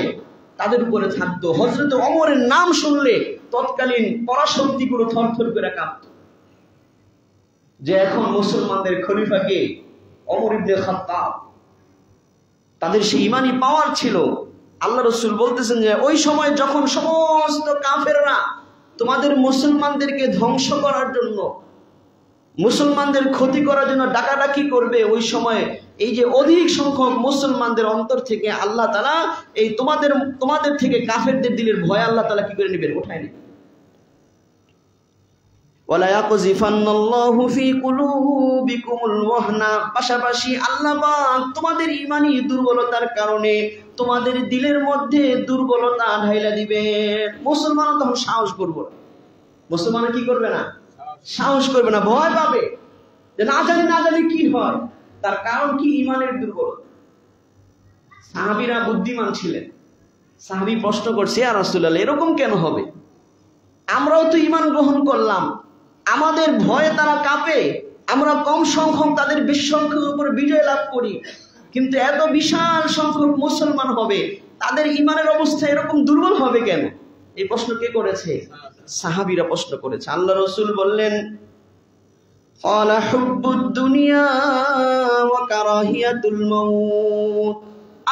তাদের উপরে থাকতো। হযরত ওমরের নাম শুনলে তৎকালীন পরাশক্তিগুলো থরথর করে কাঁপত। যে এখন মুসলমানদের খলিফাকে ওমর ইবনে খাত্তাব, তাদের সেই ইমানি পাওয়ার ছিল। আল্লাহ রাসূল বলতেছেন যে ওই সময় যখন সমস্ত কাফেররা তোমাদের মুসলমানদেরকে ধ্বংস করার জন্য, মুসলমানদের ক্ষতি করার জন্য ডাকাডাকি করবে, ওই সময় এই যে অধিক সংখ্যক মুসলমানদের অন্তর থেকে আল্লাহ তাআলা এই তোমাদের থেকে কাফেরদের দিলের ভয় আল্লাহ তাআলা কি করে নেবেন, উঠায় নেবেন। ওয়ালা ইয়াকযিফান্নাল্লাহু ফী কুলুবিকুমুল ওয়াহনা, পাশাপাশি আল্লাহ পাক তোমাদের ঈমানি দুর্বলতার কারণে তোমাদের দিলের মধ্যে দুর্বলতা ঢাইলা দিবেন। মুসলমান তখন সাহস করবে না, মুসলমান কি করবে না, সাহস করবে না, ভয় পাবে যে না জানি কি হয়। তার কারণ কি, ঈমানের দুর্বলতা। সাহাবীরা বুদ্ধিমান ছিলেন। সাহাবী প্রশ্ন করছে, ইয়া রাসূলুল্লাহ এরকম কেন হবে? আমরাও তো ঈমান গ্রহণ করলাম, আমাদের ভয়ে তারা কাঁপে, আমরা কম সংখ্যক তাদের বেশি সংখ্যকের উপর বিজয় লাভ করি, কিন্তু এত বিশাল সংখ্যক মুসলমান হবে, তাদের ঈমানের অবস্থা এরকম দুর্বল হবে কেন? এই প্রশ্ন কে করেছে? সাহাবীরা প্রশ্ন করেছে। আল্লাহ রাসূল বললেন, ক্বালা হুব্বুদ দুনিয়া ওয়া কারাহিয়াতুল মাউত।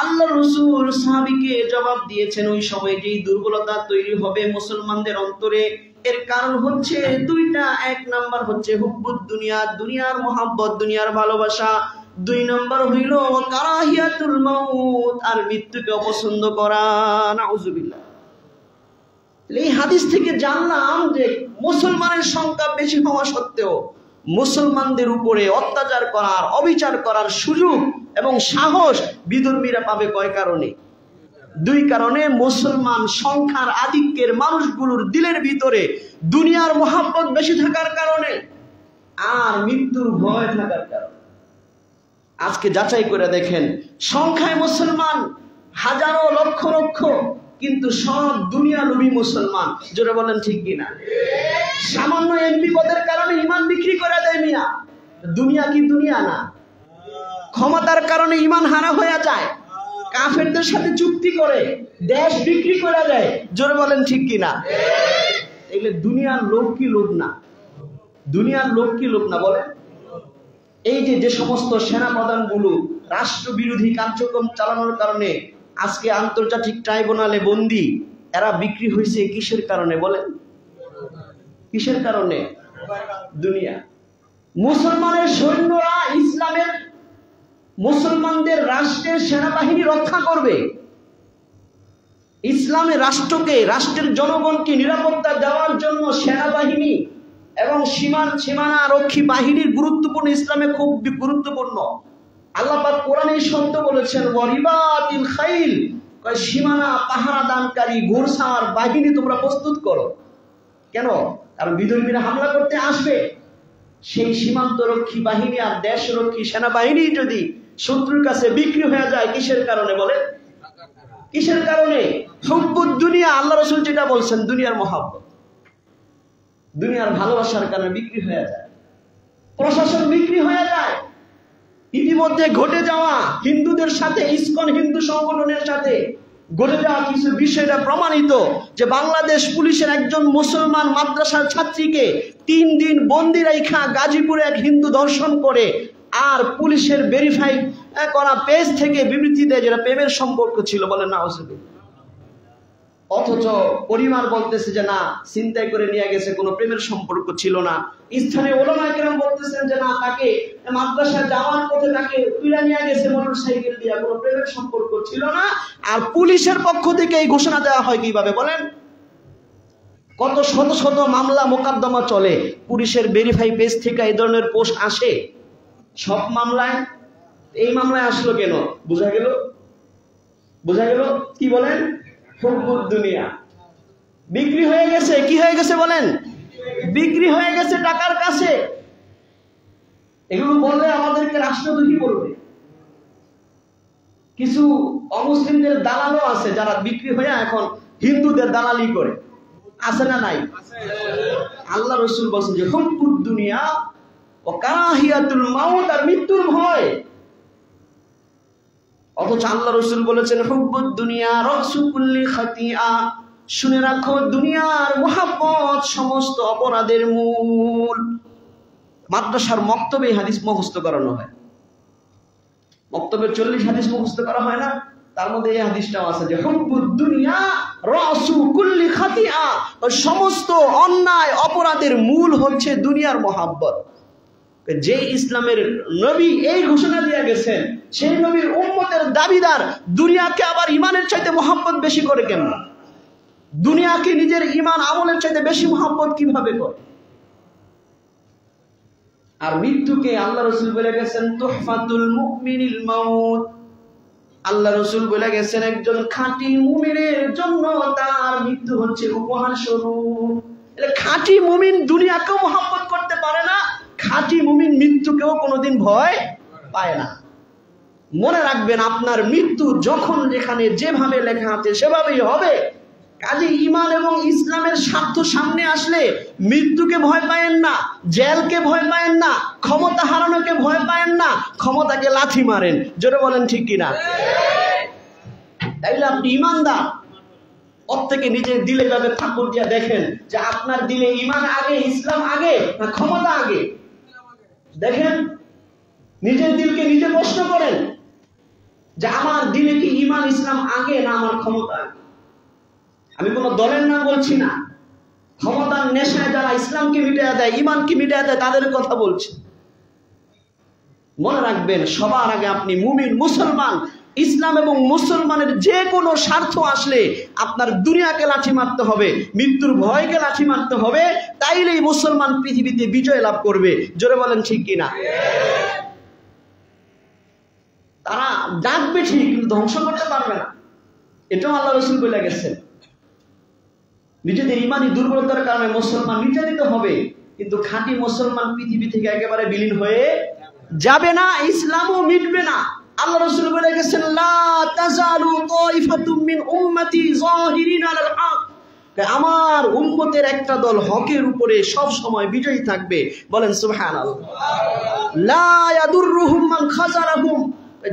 আল্লাহ রাসূল সাহাবীকে জবাব দিয়েছেন, ওই সময় যেই দুর্বলতা তৈরি হবে মুসলমানদের অন্তরে, এর কারণ হচ্ছে দুইটা। এক নাম্বার হচ্ছে হুব্বুদ দুনিয়া, দুনিয়ার মহাব্বত, দুনিয়ার ভালোবাসা। দুই নাম্বার হইল কারাহিয়াতুল মাউত, আর মৃত্যুকে অপছন্দ করা। নাউজুবিল্লাহ। এই হাদিস থেকে জানলাম যে মুসলমানের সংখ্যা বেশি হওয়া সত্ত্বেও মুসলমানদের উপরে অত্যাচার করার, অবিচার করার সুযোগ এবং সাহস বিধর্মীরা পাবে কয় কারণে? দুই কারণে। মুসলমান সংখ্যার আধিক্যের মানুষগুলোর দিলের ভিতরে দুনিয়ার মহাব্বত বেশি থাকার কারণে, আর মৃত্যুর ভয় থাকার কারণে। আজকে যাচাই করে দেখেন, সংখ্যায় মুসলমান হাজারো লক্ষ লক্ষ, কিন্তু সব দুনিয়া লোভী মুসলমান। জোরে বলেন ঠিক কিনা? সামান্য এমপি পদের কারণে ঈমান বিক্রি করে দেয় মিয়া। দুনিয়া কি দুনিয়া না? ক্ষমতার কারণে ঈমান হারা হয়ে যায়, কাফেরদের সাথে চুক্তি করে দেশ বিক্রি করে দেয়। জোরে বলেন ঠিক কিনা? এগুলো দুনিয়ার লোভ কি লোভ না? দুনিয়ার লোভ কি লোভ না বলেন? এই যে সমস্ত সেনাপ্রধানগুলো রাষ্ট্রবিরোধী কার্যক্রম চালানোর কারণে আজকে আন্তর্জাতিক ট্রাইব্যুনালে বন্দী, এরা বিক্রি হয়েছে কিসের কারণে বলেন? কিসের কারণে? দুনিয়া। মুসলমানের সৈন্যরা ইসলামের, মুসলমানদের রাষ্ট্রের সেনাবাহিনী রক্ষা করবে, ইসলামের রাষ্ট্রকে, রাষ্ট্রের জনগণকে নিরাপত্তা দেওয়ার জন্য সেনাবাহিনী এবং সীমানা রক্ষী বাহিনীর গুরুত্বপূর্ণ, ইসলামে খুব গুরুত্বপূর্ণ। আল্লাহ পাক কোরআনে শব্দ বলেছেন, ওয়ারিবাতিল খাইল, সীমানা পাহারা দানকারী ঘোড়সাওয়ার বাহিনী তোমরা প্রস্তুত করো। কেন? কারণ বিধর্মীরা হামলা করতে আসবে। সেই সীমান্ত রক্ষী বাহিনী আর দেশ রক্ষী সেনাবাহিনী যদি শত্রুর কাছে বিক্রি হয়ে যায়, কিসের কারণে বলে? কিসের কারণে? হুব্বুদ দুনিয়া। আল্লাহ রাসূল যেটা বলছেন, দুনিয়ার মহাব্বত, দুনিয়ার ভালোবাসার কারণে বিক্রি হয়ে যায়, প্রশাসন বিক্রি হয়ে যায়। ইতিমধ্যে ঘটে যাওয়া হিন্দুদের সাথে, ইসকন হিন্দু সংগঠনের সাথে ঘটে যাওয়া কিছু বিষয়টা প্রমাণিত যে বাংলাদেশ পুলিশের একজন মুসলমান মাদ্রাসার ছাত্রীকে 3 দিন বন্দি রাইখা গাজীপুরে এক হিন্দু ধর্ষণ করে, আর পুলিশের ভেরিফাই করা পেজ থেকে বিবৃতি দেয় যেটা প্রেমের সম্পর্ক ছিল। বলে না, অথচ পরিবার বলতেছে যে না, চিন্তাই করে নিয়ে গেছে, কোনো প্রেমের সম্পর্ক ছিল না। স্থানীয় ওলামায়ে কেরাম বলতেছেন যে না, তাকে মাদ্রাসায় যাওয়ার পথে তাকে তুলে নিয়ে গেছে মোটরসাইকেল দিয়ে, কোনো প্রেমের সম্পর্ক ছিল না। আর পুলিশের পক্ষ থেকে এই ঘোষণা দেওয়া হয় কিভাবে বলেন? কত শত শত মামলা মোকদ্দমা চলে, পুলিশের ভেরিফাই পেজ থেকে এই ধরনের পোস্ট আসে সব মামলায়। এই মামলায় আসলো কেন? বোঝা গেল কি বলেন? হুব্বুদ দুনিয়া। বিক্রি হয়ে গেছে। কি হয়ে গেছে বলেন? বিক্রি হয়ে গেছে টাকার কাছে। এগুলো বললে আমাদেরকে রাষ্ট্রদ্রোহী বলবে। কিছু অমুসলিমদের দালালও আছে যারা বিক্রি হয়ে এখন হিন্দুদের দালালি করে। আছে না নাই? আল্লাহ রাসূল বলেন যে হুব্বুদ দুনিয়া ওয়া কারাহিয়াতুল মাউত, আর মৃত্যুর ভয়। অথচ আল্লাহ রাসূল বলেছেন হুব্বুদ দুনিয়া রাসু কুল্লি খাতিয়া, শুনে রাখো দুনিয়ার মহব্বত সমস্ত অপরাধের মূল। মাদ্রাসার মক্তবে এই হাদিস মুখস্থ করানো হয়। মক্তবে 40 হাদিস মুখস্থ করা হয় না, তার মধ্যে এই হাদিসটাও আছে যে হুব্বুদ দুনিয়া রাসু কুল্লি খাতিআ, সমস্ত অন্যায় অপরাধের মূল হচ্ছে দুনিয়ার মহাব্বত। যে ইসলামের নবী এই ঘোষণা দিয়ে গেছেন, সেই নবীর উম্মতের দাবিদার দুনিয়াকে আবার ইমানের চাইতে মহাব্বত বেশি করে কেন? দুনিয়াকে নিজের ইমান আমলের চাইতে বেশি মহাব্বত কিভাবে করে? আর মৃত্যুকে আল্লাহ রাসূল বলে গেছেন তুহফাতুল মুমিনিল মাউত। আল্লাহ রাসূল বলে গেছেন একজন খাঁটি মুমিনের জন্য তার মৃত্যু হচ্ছে উপহার স্বরূপ। એટલે খাঁটি মুমিন দুনিয়াকেও মহব্বত করতে পারে না, খাঁটি মুমিন মৃত্যুকেও কোনোদিন ভয় পায় না। মনে রাখবেন, আপনার মৃত্যু যখন যেখানে যেভাবে লেখা আছে সেভাবেই হবে। কাজে ইমান এবং ইসলামের স্বার্থ সামনে আসলে মৃত্যুকে ভয় পায়েন না, জেলকে ভয় পায়েন না, ক্ষমতা হারানোকে ভয় পায়েন না, ক্ষমতাকে লাথি মারেন। জোরে বলেন ঠিক কিনা? তাইলে আপনি ইমানদার। প্রত্যেকে নিজের দিলে ভাবে ঠাকুর দিয়া দেখেন যে আপনার দিলে ইমান আগে, ইসলাম আগে না ক্ষমতা আগে? দেখেন, নিজের দিলকে নিজে প্রশ্ন করেন যে আমার দিলে কি ইমান ইসলাম আগে না আমার ক্ষমতা আগে? আমি কোন দলের নাম বলছি না, ক্ষমতার নেশায় যারা ইসলামকে মিটাইয়া দেয়, ইমানকে মিটাইয়া দেয়, তাদের কথা বলছি। মনে রাখবেন, সবার আগে আপনি মুমিন মুসলমান। ইসলাম এবং মুসলমানের যে কোনো স্বার্থ আসলে আপনার দুনিয়াকে লাঠি মারতে হবে, মৃত্যুর ভয়কে লাঠি মারতে হবে, তাইলেই মুসলমান পৃথিবীতে বিজয় লাভ করবে। জোরে বলেন ঠিক কিনা? তারা ডাকবে ঠিক, কিন্তু ধ্বংস করতে পারবে না। এটাও আল্লাহ রাসূল বলে গেছেন। নিজেদের ইমানি দুর্বলতার কারণে মুসলমান নির্যাতিত হবে, কিন্তু খাঁটি মুসলমান পৃথিবী থেকে একেবারে বিলীন হয়ে যাবে না, ইসলামও মিটবে না। আল্লাহ রাসূল বলে গেছেন লা তাজালু তাইফাতুম মিন উম্মতি যাহিরিন আলাল হক, আমার উম্মতের একটা দল হকের উপরে সব সময় বিজয়ী থাকবে। বলেন সুবহানাল্লাহ। লা ইয়াদুররুহুম মান খাযারাহুম,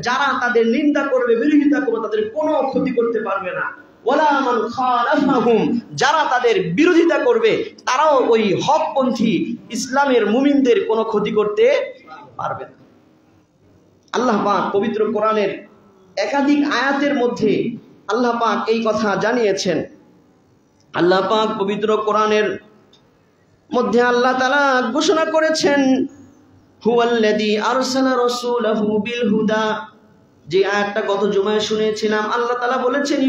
যারা তাদের নিন্দা করবে, বিরোধিতা করবে, তাদের কোনো ক্ষতি করতে পারবে না। ওয়ালা মান খালাফাহুম, যারা তাদের বিরোধিতা করবে তারাও ওই হকপন্থী ইসলামের মুমিনদের কোনো ক্ষতি করতে পারবে না। আল্লাহ পাক পবিত্র কোরআনের একাধিক আয়াতের মধ্যে আল্লাহ পাক এই কথা জানিয়েছেন। আল্লাহ পাক পবিত্র কোরআনের মধ্যে আল্লাহ তাআলা ঘোষণা করেছেন হুয়াল্লাযী আরসালা রাসূলাহু বিল হুদা। যে আয়াতটা গত জুমায় শুনেছিলাম, আল্লাহ তাআলা বলেছেন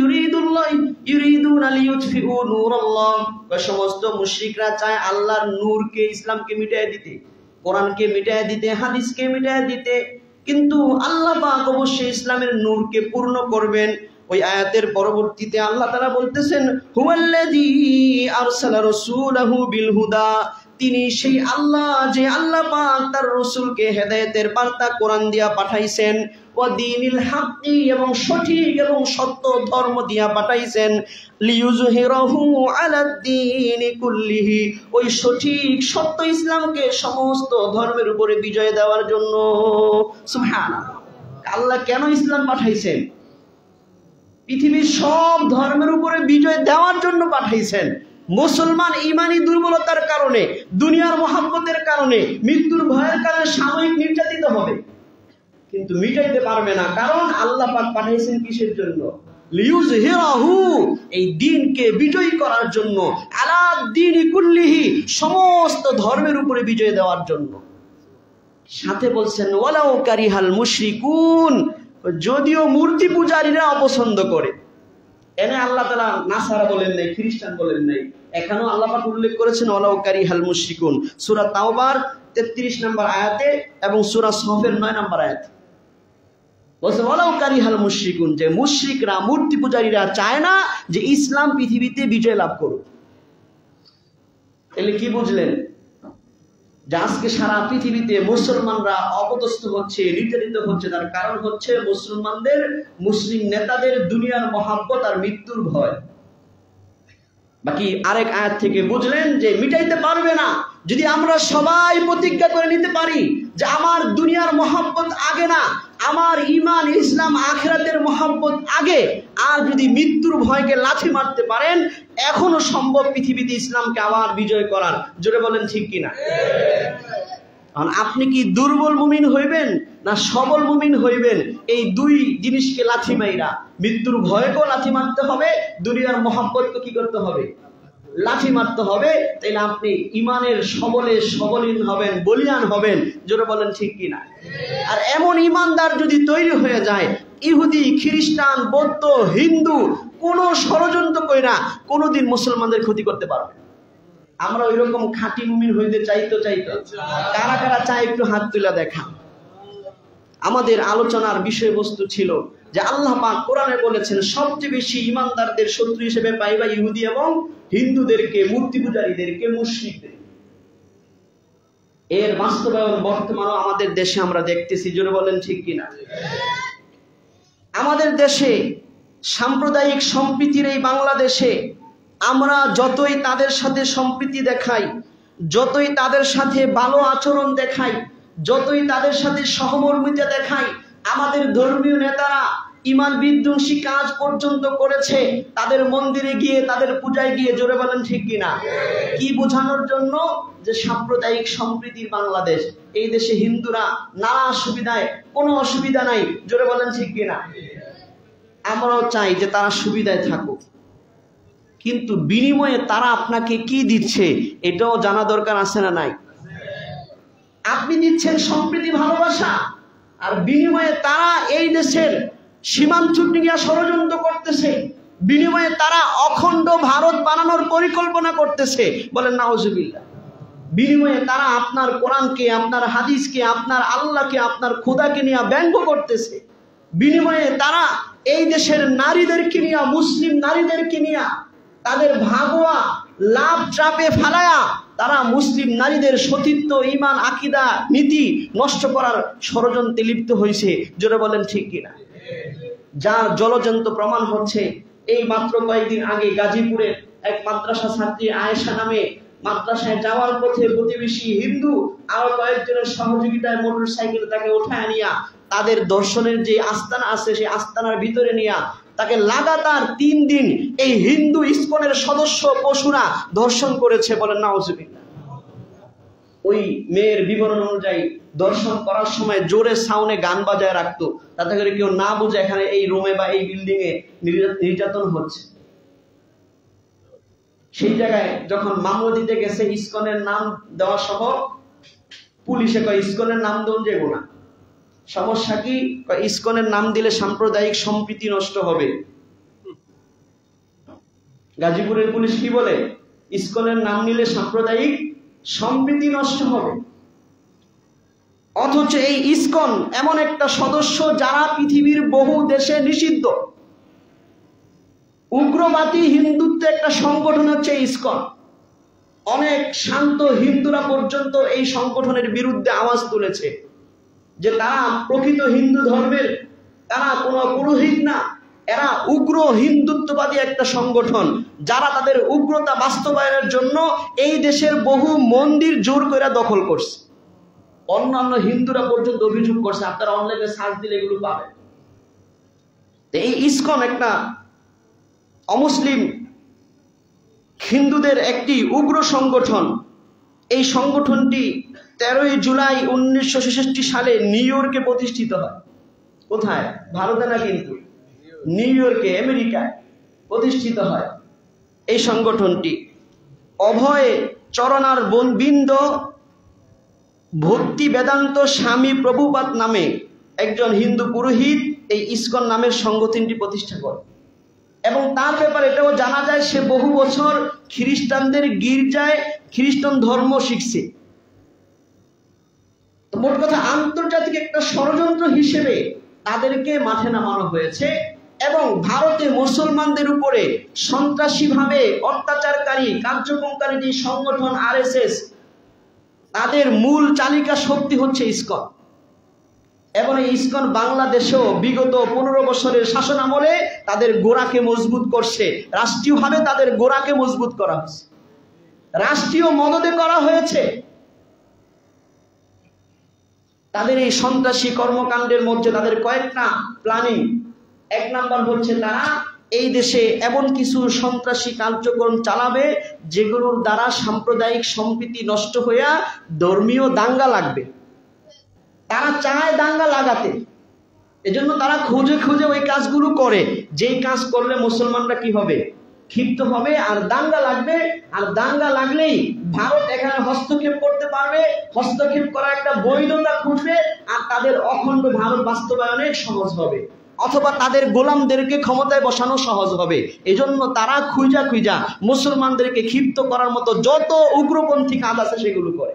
ইউরিদুনা লিইউতফিউ নূরাল্লাহ, সমস্ত মুশরিকরা চায় আল্লাহর নূরকে, ইসলামকে মিটায় দিতে, কোরআনকে মিটায় দিতে, হাদিসকে মিটায় দিতে, কিন্তু আল্লাহ পাক অবশ্যই ইসলামের নূরকে পূর্ণ করবেন। ওই আয়াতের পরবর্তীতে আল্লাহ তাআলা বলতেছেন হুয়াল্লাযী আরসালা রাসূলাহু বিল হুদা, তিনি সেই আল্লাহ যে আল্লাহ পাক তার রাসূলকে হেদায়েতের বার্তা কোরআন দিয়া পাঠাইছেন, ওয়া দীনিল হাক্কি, এবং সঠিক এবং সত্য ধর্ম দিয়া পাঠাইছেন, লিইউযহিরাহু আলাদ-দীনি কুল্লিহি, ওই সঠিক সত্য ইসলামকে সমস্ত ধর্মের উপরে বিজয় দেওয়ার জন্য। সুবহানাল্লাহ। আল্লাহ কেন ইসলাম পাঠাইছেন? পৃথিবীর সব ধর্মের উপরে বিজয় দেওয়ার জন্য পাঠাইছেন। মুসলমান ইমানি দুর্বলতার কারণে, দুনিয়ার মহাব্বতের কারণে, মৃত্যুর ভয়ের কারণে সাময়িক নির্যাতিত হবে, কিন্তু মিটাইতে পারবে না। কারণ আল্লাহ পাক পাঠাইছেন কিসের জন্য? লিইউযহিরাহু, এই দ্বীনকে বিজয়ী করার জন্য, আলাদ-দীনি কুল্লিহি, সমস্ত ধর্মের উপরে বিজয় দেওয়ার জন্য। সাথে বলছেন ওয়ালাউ কারিহাল মুশরিকুন, যদিও মূর্তি পূজারীরা অপছন্দ করে। এনে আল্লাহ তাআলা নাসারা বলেন নাই, খ্রিস্টান বলেন নাই, এখানেও আল্লাহ পাক উল্লেখ করেছেন ওয়ালাউ কারিহাল মুশরিকুন, সূরা তাওবার 33 নম্বর আয়াতে এবং সূরা সফের 9 নম্বর আয়াতে বলছে ওয়ালাউ কারিহাল মুশরিকুন, যে মুশরিকরা, মূর্তি পূজারীরা চায় না যে ইসলাম পৃথিবীতে বিজয় লাভ করুক। তাহলে কি বুঝলেন? যে আজকে সারা পৃথিবীতে মুসলমানরা অপদস্থ হচ্ছে, নির্যাতিত হচ্ছে, তার কারণ হচ্ছে মুসলমানদের, মুসলিম নেতাদের দুনিয়ার মহাব্বত আর মৃত্যুর ভয়। বাকি আরেক আয়াত থেকে বুঝলেন যে মিটাইতে পারবে না। যদি আমরা সবাই প্রতিজ্ঞা করে নিতে পারি যে আমার দুনিয়ার মহাব্বত আগে না, আমার ঈমান, ইসলাম, আখিরাতের মহাব্বত আগে, আর যদি মৃত্যুর ভয়কে লাথি মারতে পারেন, এখনো সম্ভব পৃথিবীতে ইসলামকে আবার বিজয় করার। জোরে বলেন ঠিক কিনা? কারণ আপনি কি দুর্বল মুমিন হইবেন না সবল মুমিন হইবেন, এই দুই জিনিসকে লাথি মাইরা, মৃত্যুর ভয়কেও লাথি মারতে হবে, দুনিয়ার মহব্বতকে কি করতে হবে, লাঠি মারতে হবে। তাইলে আপনি ইমানের সবলে সবলীন হবেন, বলিয়ান হবেন। জোরে বলেন ঠিক কিনা? আর এমন ইমানদার যদি তৈরি হয়ে যায়, ইহুদি, খ্রিস্টান, বৌদ্ধ, হিন্দু কোনো ষড়যন্ত্র কইরা কোনোদিন মুসলমানদের ক্ষতি করতে পারবে। আমরা ওই রকম খাঁটি মুমিন হইতে চাইতো। কারা কারা চাই একটু হাত তুলে দেখা। আমাদের আলোচনার বিষয়বস্তু ছিল যে আল্লাহ পাক কোরআনে বলেছেন সবচেয়ে বেশি ইমানদারদের শত্রু হিসেবে পাইবা ইহুদি এবং হিন্দুদেরকে, মূর্তি পূজারীদেরকে, মুশরিকদের। এর বাস্তবায়ন বর্তমানে আমাদের দেশে আমরা দেখতেছি। জোরে বলেন ঠিক কিনা? আমাদের দেশে সাম্প্রদায়িক সম্প্রীতির এই বাংলাদেশে আমরা যতই তাদের সাথে সম্প্রীতি দেখাই, যতই তাদের সাথে ভালো আচরণ দেখাই, যতই তাদের সাথে সহমর্মিতা দেখাই, আমাদের ধর্মীয় নেতারা ইমান বিধ্বংসী কাজ পর্যন্ত করেছে তাদের মন্দিরে গিয়ে, তাদের পূজায় গিয়ে। জোরে বলেন ঠিক কিনা? কি বোঝানোর জন্য? যে সাম্প্রদায়িক সম্প্রীতির বাংলাদেশ, এই দেশে হিন্দুরা নানা সুবিধায়, কোনো অসুবিধা নাই। জোরে বলেন ঠিক কিনা? আমরাও চাই যে তারা সুবিধায় থাকুক, কিন্তু বিনিময়ে তারা আপনাকে কি দিচ্ছে এটাও জানা দরকার আছে না নাই? আপনি দিচ্ছেন সম্প্রীতি, ভালোবাসা, আর বিনিময়ে তারা এই দেশের সীমান্ত নিয়ে ষড়যন্ত্র করতেছে, বিনিময়ে তারা অখণ্ড ভারত বানানোর পরিকল্পনা করতেছে। বলেন নাউজুবিল্লাহ। বিনিময়ে তারা আপনার কোরআনকে, আপনার হাদিসকে, আপনার আল্লাহকে, আপনার খোদাকে নিয়ে ব্যঙ্গ করতেছে। বিনিময়ে তারা এই দেশের নারীদেরকে নিয়ে, মুসলিম নারীদেরকে নিয়ে তাদের ভাগোয়া লাভ চাপে ফালায়া তারা মুসলিম নারীদের সতীত্ব, ঈমান, আকীদা, নীতি নষ্ট করার ষড়যন্ত্রে লিপ্ত হয়েছে। জোরে বলেন ঠিক কিনা? যার জলজন্ত প্রমাণ হচ্ছে এই মাত্র কয়েকদিন আগে গাজীপুরের এক মাদ্রাসা ছাত্রী আয়েশা নামে মাদ্রাসায় যাওয়ার পথে প্রতিবেশী হিন্দু আর কয়েকজনের সহযোগিতায় মোটরসাইকেল তাকে উঠায় নিয়া তাদের দর্শনের যে আস্তানা আছে সেই আস্তানার ভিতরে নিয়া তাকে লাগাতার 3 দিন এই হিন্দু ইসকনের সদস্য পশুরা ধর্ষণ করেছে। বলেন নাউজুবিল্লাহ। ওই মেয়ের বিবরণ অনুযায়ী দর্শন করার সময় জোরে সাউন্ডে গান বাজায় রাখতো, তাতে করে কেউ না বুঝে এখানে এই রুমে বা এই বিল্ডিং এ নির্যাতন হচ্ছে। সেই জায়গায় যখন মামলা দিতে গেছে ইসকনের নাম দেওয়া সহ, পুলিশে কয় ইসকনের নাম দেন যাবো না। সমস্যা কি? ইসকনের নাম দিলে সাম্প্রদায়িক সম্প্রীতি নষ্ট হবে। গাজীপুরের পুলিশ কি বলে? ইসকনের নাম নিলে সাম্প্রদায়িক সম্প্রীতি নষ্ট হবে। অথচ এই ইসকন এমন একটা সদস্য যারা পৃথিবীর বহু দেশে নিষিদ্ধ। উগ্রবাদী হিন্দুত্ব একটা সংগঠন হচ্ছে ইসকন। অনেক শান্ত হিন্দুরা পর্যন্ত এই সংগঠনের বিরুদ্ধে আওয়াজ তুলেছে যে তারা প্রকৃত হিন্দু ধর্মের, তারা কোনো পুরোহিত না, এরা উগ্র হিন্দুত্ববাদী একটা সংগঠন, যারা তাদের উগ্রতা বাস্তবায়নের জন্য এই দেশের বহু মন্দির জোর করে দখল করছে। অন্যান্য হিন্দুরা পর্যন্ত অভিযোগ করছে, আপনারা অনলাইনে সার্চ দিলে এগুলো পাবেন। এই ইসকন একটা অমুসলিম হিন্দুদের একটি উগ্র সংগঠন। এই সংগঠনটি 13ই জুলাই 1966 সালে নিউ ইয়র্কে প্রতিষ্ঠিত হয়। কোথায়? ভারতে না, কিন্তু নিউ ইয়র্কে, আমেরিকায় প্রতিষ্ঠিত হয় এই সংগঠনটি। অভয় চরণার বৃন্দ ভক্তি বেদান্ত স্বামী প্রভুপাদ নামে একজন হিন্দু পুরোহিত এই ইসকন নামের সংগঠনটি প্রতিষ্ঠা করে, এবং তার ব্যাপারে এটাও জানা যায় সে বহু বছর খ্রিস্টানদের গির্জায় খ্রিস্টান ধর্ম শিখছে। তো মোট কথা আন্তর্জাতিক একটা ষড়যন্ত্র হিসেবে তাদেরকে মাঠে নামানো হয়েছে, এবং ভারতে মুসলমানদের উপরে সন্ত্রাসীভাবে অত্যাচারকারী কার্যক্রমকারী যে সংগঠন আরএসএস, তাদের মূল চালিকা শক্তি হচ্ছে ইসকন। এবং এই ইসকন বাংলাদেশেও বিগত 15 বছরের শাসন আমলে তাদের গোড়াকে মজবুত করছে। রাষ্ট্রীয়ভাবে তাদের গোড়াকে মজবুত করা হয়েছে, রাষ্ট্রীয় মদদে করা হয়েছে। তাদের এই সন্ত্রাসী কর্মকাণ্ডের মধ্যে তাদের কয়েকটা প্ল্যানিং। 1 নাম্বার হচ্ছে তারা এই দেশে এমন কিছু সন্ত্রাসী কার্যক্রম চালাবে যেগুলোর দ্বারা সাম্প্রদায়িক সম্প্রীতি নষ্ট হইয়া ধর্মীয় দাঙ্গা লাগবে। তারা চায় দাঙ্গা লাগাতে, এজন্য তারা খুঁজে খুঁজে ওই কাজগুলো করে, যেই কাজ করলে মুসলমানরা কি হবে, ক্ষিপ্ত হবে আর দাঙ্গা লাগবে। আর দাঙ্গা লাগলেই ভারত এখানে হস্তক্ষেপ করতে পারবে, হস্তক্ষেপ করা একটা বৈধতা খুঁজবে, আর তাদের অখণ্ড ভারত বাস্তবায়নে সহজ হবে, অথবা তাদের গোলামদেরকে ক্ষমতায় বসানো সহজ হবে। এজন্য তারা খুঁজা খুঁজা মুসলমানদেরকে ক্ষিপ্ত করার মতো যত উগ্রপন্থী কাজ আছে সেগুলো করে।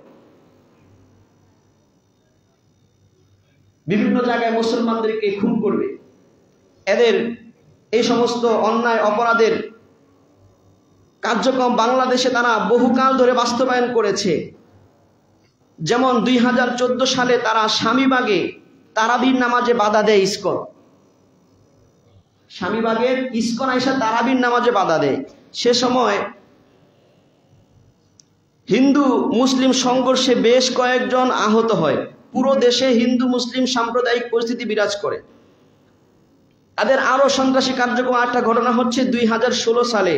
বিভিন্ন জায়গায় মুসলমানদেরকে খুন করবে। এদের এই সমস্ত অন্যায় অপরাধের কার্যক্রম বাংলাদেশে তারা বহুকাল ধরে বাস্তবায়ন করেছে। যেমন 2014 সালে তারা স্বামীবাগে তারাবির নামাজে বাধা দেয় ইসকন। স্বামীবাগের ইসকন আইসা তারাবির নামাজে বাধা দেয়। সে সময় হিন্দু মুসলিম সংঘর্ষে বেশ কয়েকজন আহত হয়। পুরো দেশে হিন্দু মুসলিম সাম্প্রদায়িক পরিস্থিতি বিরাজ করে। তাদের আরো সন্ত্রাসী কার্যক্রম একটা ঘটনা হচ্ছে 2016 সালে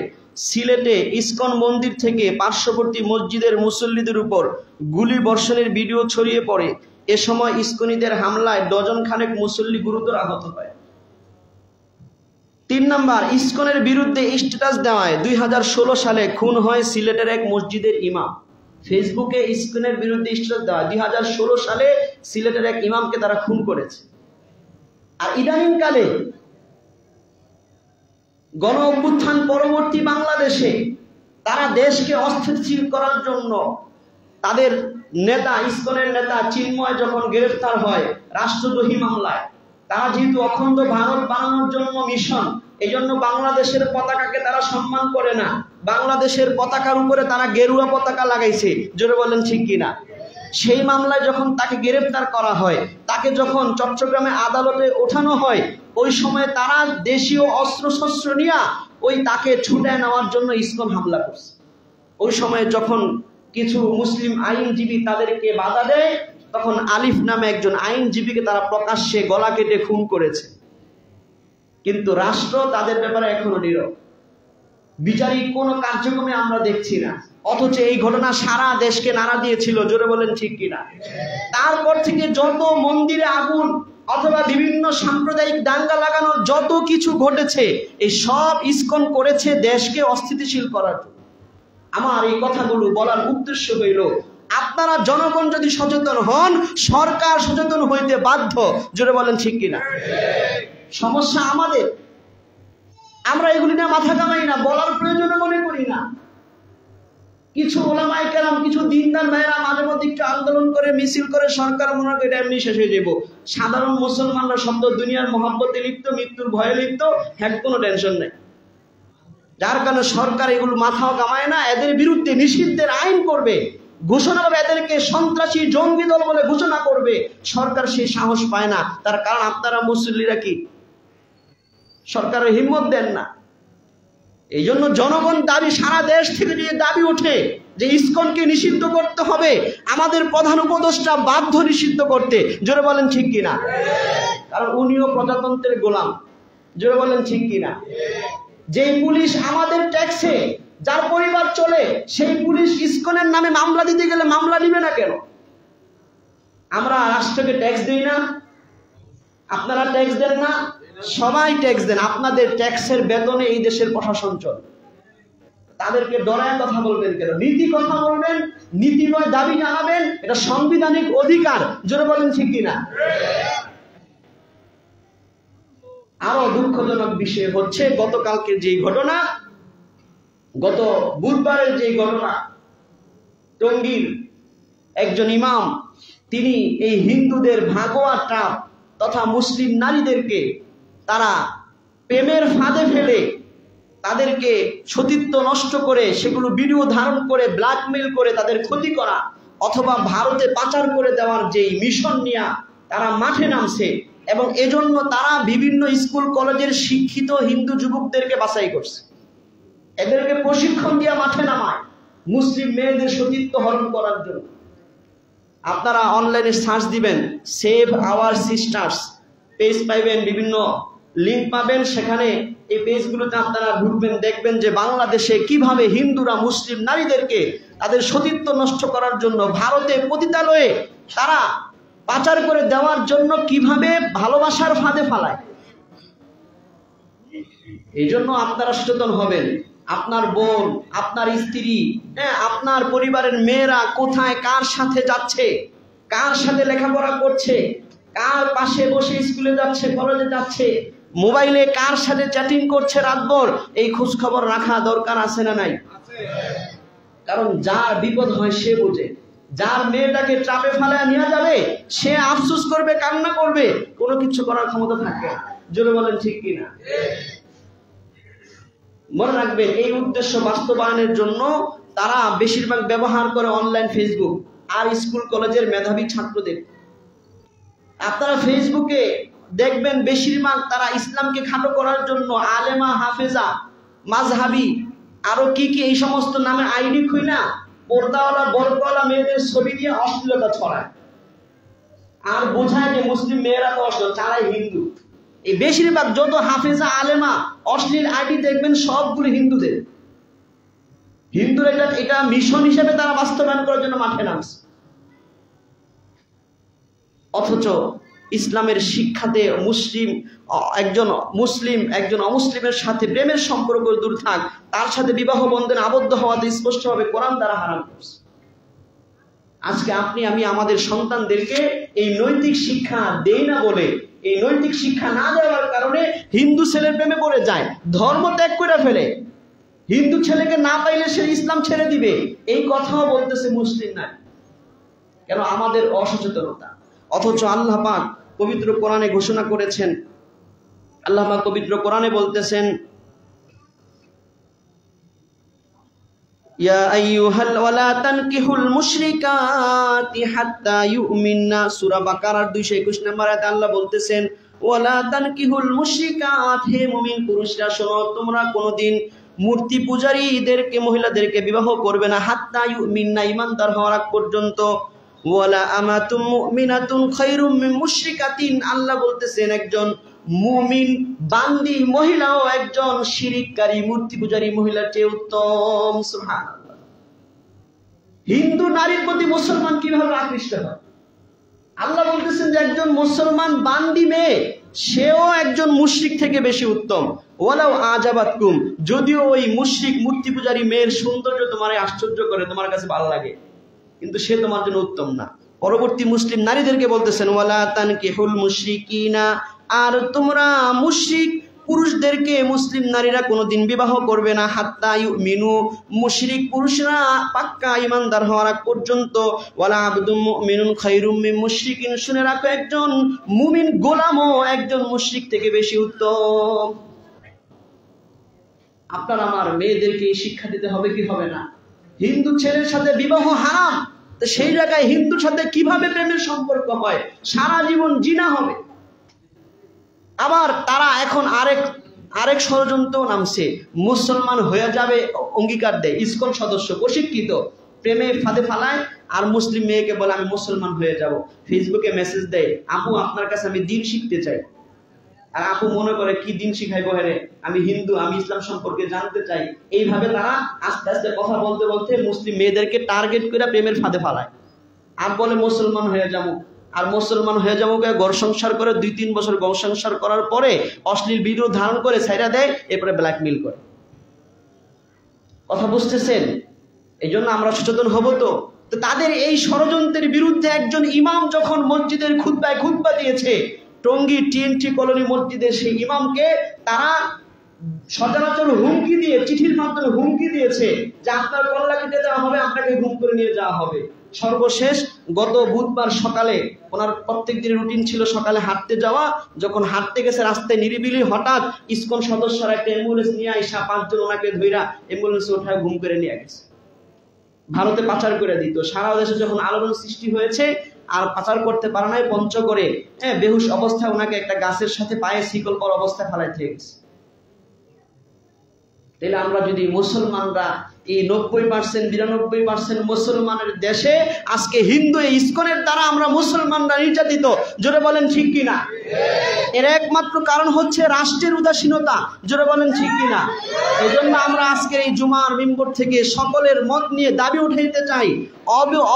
সিলেটে ইসকন মন্দির থেকে পার্শ্ববর্তী মসজিদের মুসল্লিদের উপর গুলি বর্ষণের ভিডিও ছড়িয়ে পড়ে। এ সময় ইসকনিদের হামলায় ডজন খানেক মুসল্লি গুরুতর আহত হয়। 3 নাম্বার, ইসকনের বিরুদ্ধে স্ট্যাটাস দেওয়ায় 2016 সালে খুন হয় সিলেটের এক মসজিদের ইমাম। ফেসবুকে ইসকনের বিরুদ্ধে স্ট্যাটাস দেওয়া 2016 সালে সিলেটের এক ইমামকে তারা খুন করেছে। আর ইদানিংকালে গণ অভ্যুত্থান পরবর্তী বাংলাদেশে তারা দেশকে অস্থিতিশীল করার জন্য তাদের নেতা, ইসকনের নেতা চিন্ময় যখন গ্রেফতার হয় রাষ্ট্রদ্রোহী মামলায়, তারা যেহেতু অখণ্ড ভারত বানানোর জন্য মিশন, এই জন্য বাংলাদেশের পতাকাকে তারা সম্মান করে না। বাংলাদেশের পতাকার উপরে তারা গেরুয়া পতাকা লাগাইছে। জোরে বলেন ঠিক কিনা? সেই মামলায় যখন তাকে গ্রেফতার করা হয়, তাকে যখন চট্টগ্রামে আদালতে ওঠানো হয়, ওই সময় তারা দেশীয় অস্ত্রশস্ত্র নিয়ে ওই তাকে ছুটায় নেওয়ার জন্য ইসকন হামলা করছে। ওই সময় যখন কিছু মুসলিম আইনজীবী তাদেরকে বাধা দেয়, তখন আলিফ নামে একজন আইনজীবীকে তারা প্রকাশ্যে গলা কেটে খুন করেছে। কিন্তু রাষ্ট্র তাদের ব্যাপারে এখনো নীরব, বিচারিক কোনো কার্যক্রমে আমরা দেখছি না। অথচ এই ঘটনা সারা দেশকে নাড়া দিয়েছিল। জোরে বলেন ঠিক কিনা? তারপর থেকে যত মন্দিরে আগুন অথবা বিভিন্ন সাম্প্রদায়িক দাঙ্গা লাগানোর যত কিছু ঘটেছে, এই সব ইসকন করেছে দেশকে অস্থিতিশীল করার জন্য। আমার এই কথাগুলো বলার উদ্দেশ্য হইল, আপনারা জনগণ যদি সচেতন হন, সরকার সচেতন হইতে বাধ্য। জোরে বলেন ঠিক কিনা? সমস্যা আমাদের, আমরা এগুলি না মাথা কামাই না, বলার প্রয়োজন মনে করি না। কিছু ওলামায়ে কেরাম, কিছু দিনদার ভাইয়েরা মাঝে মধ্যে একটু আন্দোলন করে, মিছিল করে, সরকার মনে করে এটা এমনি শেষ হয়ে যাবো। সাধারণ মুসলমানরা শব্দ দুনিয়ার মহব্বতে লিপ্ত, মৃত্যুর ভয়ে লিপ্ত, হ্যাঁ কোনো টেনশন নেই। যার কারণে সরকার এগুলো মাথাও কামায় না, এদের বিরুদ্ধে নিষিদ্ধের আইন করবে, ঘোষণা করবে, এদেরকে সন্ত্রাসী জঙ্গি দল বলে ঘোষণা করবে। সরকার সেই সাহস পায় না। তার কারণ আপনারা মুসল্লিরা কি সরকারের হিম্মত দেন না। এই জন্য জনগণ দাবি, সারা দেশ থেকে যে দাবি ওঠে যে ইসকনকে নিষিদ্ধ করতে হবে, আমাদের প্রধান উপদেষ্টা বাধ্য নিষিদ্ধ করতে। জোরে বলেন ঠিক কিনা? কারণ উনিও প্রজাতন্ত্রের গোলাম। জোরে বলেন ঠিক কিনা? যে পুলিশ আমাদের ট্যাক্সে, যার পরিবার চলে, সেই পুলিশ ইসকনের নামে মামলা দিতে গেলে মামলা নিবে না কেন? আমরা রাষ্ট্রকে ট্যাক্স দিই না? আপনারা ট্যাক্স দেন না? সবাই ট্যাক্স দেন। আপনাদের ট্যাক্সের বেতনে এই দেশের প্রশাসন চলে। তাদেরকে ডরায় কথা বলবেন কেন? নীতি কথা বলবেন, নীতিময় দাবি জানাবেন, এটা সাংবিধানিক অধিকার। জোরে বলেন ঠিক কিনা? আরো দুঃখজনক বিষয় হচ্ছে গতকালকে যে ঘটনা, গত বুধবারের যে ঘটনা, টঙ্গীর একজন ইমাম তিনি এই হিন্দুদের ভাগোয়া ট্রাপ তথা মুসলিম নারীদেরকে তারা প্রেমের ফাঁদে ফেলে তাদেরকে সতীত্ব নষ্ট করে সেগুলো ভিডিও ধারণ করে ব্ল্যাকমেইল করে তাদের ক্ষতি করা অথবা ভারতে পাচার করে দেওয়ার যেই মিশন নিয়ে তারা মাঠে নামছে, এবং এজন্য তারা বিভিন্ন স্কুল কলেজের শিক্ষিত হিন্দু যুবকদেরকে বাছাই করছে, এদেরকে প্রশিক্ষণ দিয়ে মাঠে নামায় মুসলিম মেয়েদের সতীত্ব হরণ করার জন্য। আপনারা অনলাইনে সার্চ দিবেন সেভ আওয়ার সিস্টার্স, পেজ পাইবেন, বিভিন্ন লিংক পাবেন, সেখানে এই পেজগুলোতে আপনারা ঢুকবেন, দেখবেন যে বাংলাদেশে কিভাবে হিন্দুরা মুসলিম নারীদেরকে তাদের সতীত্ব নষ্ট করার জন্য ভারতে পতিতালয়ে তারা পাচার করে দেওয়ার জন্য কিভাবে ভালোবাসার ফাঁদে ফালায়। এই জন্য আপনারা সচেতন হবেন। আপনার বোন, আপনার স্ত্রী, আপনার পরিবারের মেয়েরা কোথায় কার সাথে যাচ্ছে, কার সাথে লেখাপড়া করছে, কার পাশে বসে স্কুলে যাচ্ছে, কলেজে যাচ্ছে, মোবাইলে কার সাথে চ্যাটিং করছে রাতভর, এই খোঁজ খবর রাখা দরকার আছে না নাই? কারণ যার বিপদ হয় সে বোঝে। যার মেয়েটাকে ট্রাপে ফেলায় নিয়ে যাবে সে আফসোস করবে, কান্না করবে, কোনো কিছু করার ক্ষমতা থাকে না। জোরে বলেন ঠিক কিনা? মনে রাখবেন, এই উদ্দেশ্য বাস্তবায়নের জন্য তারা বেশিরভাগ ব্যবহার করে অনলাইন ফেসবুক আর স্কুল কলেজের মেধাবী ছাত্রদের। আপনারা ফেসবুকে দেখবেন বেশিরভাগ তারা ইসলামকে খাটো করার জন্য আলেমা, হাফেজা, মাযহাবি আরো কি কি এই সমস্ত নামে আইডি খুইনা পর্দাওয়ালা বরকাওয়ালা মেয়েদের ছবি দিয়ে অশ্লীলতা ছড়ায় আর বোঝায় যে মুসলিম মেয়েরা তো অশ্লীল, তারাই হিন্দু। এই বেশিরভাগ যত হাফেজা, আলেমা অশ্লীল আইডি দেখবেন সবগুলো হিন্দুদের। হিন্দুরা এটা মিশন হিসেবে তারা বাস্তবায়ন করার জন্য মাঠে নামছে। অথচ ইসলামের শিক্ষাতে একজন মুসলিম অমুসলিমের সাথে প্রেমের সম্পর্ক দূর থাক, তার সাথে বিবাহ বন্ধনে আবদ্ধ হওয়াতে স্পষ্টভাবে কোরআন দ্বারা হারাম করছে। আজকে আপনি আমি আমাদের সন্তানদেরকে এই নৈতিক শিক্ষা দেই না বলে, এই নৈতিক শিক্ষা না দেওয়ার কারণে হিন্দু ছেলের প্রেমে পড়ে যায়, ধর্ম ত্যাগ করে ফেলে। হিন্দু ছেলেকে না পাইলে সে ইসলাম ছেড়ে দিবে, এই কথাও বলতেছে মুসলিম নাই। কেন? আমাদের অসচেতনতা। অথচ আল্লাহ পাক পবিত্র কোরআনে ঘোষণা করেছেন, আল্লাহ পাক পবিত্র কোরআনে বলতেছেন, ইয়া আইয়ুহাল ওয়ালা তানকিহুল মুশরিকাতি হাত্তা ইউমিননা। সূরা বাকারার 221 নম্বর আয়াতে আল্লাহ বলতেছেন, ওয়ালা তানকিহুল মুশরিকাত, হে মুমিন পুরুষরা শোনো, তোমরা কোনদিন মূর্তি পূজারীদেরকে, মহিলাদেরকে বিবাহ করবে না, হাত্তা ইউমিননা, ঈমানদার হওয়ার আগ পর্যন্ত। ওয়ালা আমাতুম মুমিনাতুন খায়রুম মিন মুশরিকাতিন, আল্লাহ বলতেছেন একজন মুমিন বান্দি মহিলাও একজন শিরিককারী মূর্তি পূজারী মহিলার চেয়ে উত্তম। সুবহানাল্লাহ। হিন্দু নারীর প্রতি মুসলমান কিভাবে আকৃষ্ট হয়? আল্লাহ বলতেছেন যে একজন মুসলমান বান্দি মেয়ে সেও একজন মুশরিক থেকে বেশি উত্তম। ওয়ালাউ আজাবাতকুম, যদিও ওই মুশরিক মূর্তি পূজারী মেয়ের সৌন্দর্য তোমার আশ্চর্য করে, তোমার কাছে ভালো লাগে, কিন্তু সে তোমার জন্য উত্তম না। পরবর্তী মুসলিম নারীদেরকে বলতেছেন, ওয়ালা তানকিহুল মুশরিকিনা, আর তোমরা মুশরিক পুরুষদেরকে মুসলিম নারীরা কোনোদিন বিবাহ করবে না, হাত্তা ইউমিনু, মুশরিক পুরুষরা পাক্কা ঈমানদার হওয়ার আগ পর্যন্ত। ওয়ালা আবদুম মুমিনুন খায়রুম মিন মুশরিকিন, শুনে রাখো একজন মুমিন গোলামও একজন মুশরিক থেকে বেশি উত্তম। আপনার আমার মেয়েদেরকে শিক্ষা দিতে হবে কি হবে না? হিন্দু ছেলের সাথে বিবাহ হারাম, তো সেই জায়গায় হিন্দুর সাথে কিভাবে প্রেমের সম্পর্ক হয়? সারা জীবন জিনা হবে। আবার তারা এখন আরেক ষড়যন্ত্র নামছে, মুসলমান হয়ে যাবে অঙ্গীকার দেয়, ইসকন সদস্য প্রশিক্ষিত, প্রেমে ফাঁদে ফালায় আর মুসলিম মেয়েকে বলে আমি মুসলমান হয়ে যাব। ফেসবুকে মেসেজ দেয়, আপু আপনার কাছে আমি দিন শিখতে চাই। আর আপু মনে করে কি দিন শিখাইবো, হেরে আমি হিন্দু, আমি ইসলাম সম্পর্কে জানতে চাই। এইভাবে তারা আস্তে আস্তে কথা বলতে বলতে মুসলিম মেয়েদেরকে টার্গেট করে প্রেমের ফাঁদে ফালায় আর বলে মুসলমান হয়ে যাবো। আর মুসলমান হয়ে যাবো ঘর সংসার করে 2-3 বছর ঘর সংসার করার পরে অশ্লীল ভিডিও ধারণ করে ছাইরা দেয়, এরপরে ব্ল্যাকমেইল করে। কথা বুঝতেছেন? এই জন্য আমরা সচেতন হব। তো তাদের এই ষড়যন্ত্রের বিরুদ্ধে একজন ইমাম যখন মসজিদের খুতবা দিয়েছে, টঙ্গী TNT কলোনি মসজিদের সেই ইমামকে তারা সচরাচর হুমকি দিয়ে, চিঠির মাধ্যমে হুমকি দিয়েছে যে আপনার কল্লা কেটে দেওয়া হবে, আপনাকে গুম করে নিয়ে যাওয়া হবে। সর্বশেষ গত বুধবার সকালে, ওনার প্রত্যেক দিনের রুটিন ছিল সকালে হাঁটতে যাওয়া, যখন হাঁটতে গেছে রাস্তায় নিরিবিলি হঠাৎ ইসকন সদস্যরা একটা অ্যাম্বুলেন্স নিয়ে আইসা 5 জন ওনাকে ধইরা অ্যাম্বুলেন্সে ওঠায় গুম করে নিয়ে গেছে, ভারতে পাচার করে দিত। সারা দেশে যখন আলোড়ন সৃষ্টি হয়েছে, আর পাচার করতে পারে নাই, পঞ্চগড়ে বেহুশ অবস্থায় ওনাকে একটা গাছের সাথে পায়ে শিকল পর অবস্থায় ফেলাইতে গেছে। তাহলে আমরা যদি মুসলমানরা এই 90% 92% মুসলমানের দেশে আজকে হিন্দু ইসকনের দ্বারা আমরা মুসলমানরা নির্যাতিত, জোরে বলেন ঠিক কিনা? এর একমাত্র কারণ হচ্ছে রাষ্ট্রের উদাসীনতা, জোরে বলেন ঠিক কিনা? এই জন্য আমরা আজকের এই জুমার মিম্বর থেকে সকলের মত নিয়ে দাবি উঠাইতে চাই,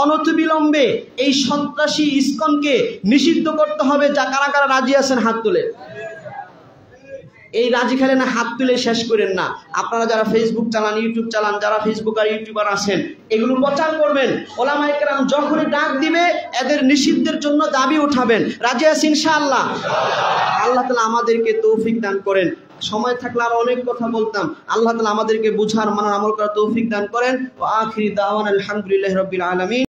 অনতিবিলম্বে এই সন্ত্রাসী ইসকনকে নিষিদ্ধ করতে হবে। যা কারা কারা রাজি আছেন হাত তুলে। এই রাজি খেলে না, হাত তুলে শেষ করেন না। আপনারা যারা ফেসবুক চালান, ইউটিউব চালান, যারা ফেসবুক আর ইউটিউবার আছেন, এগুলো প্রচার করবেন। ওলামায়ে কেরাম যখনই ডাক দিবে এদের নিষিদ্ধের জন্য দাবি উঠাবেন। রাজি আছেন ইনশাআল্লাহ? আল্লাহ তাআলা আমাদেরকে তৌফিক দান করেন। সময় থাকলে আর অনেক কথা বলতাম। আল্লাহ তাআলা আমাদেরকে বুঝার, মানার, আমল করার তৌফিক দান করেন। ওয়া আখিরি দাওয়ানা আলহামদুলিল্লাহি রাব্বিল আলামিন।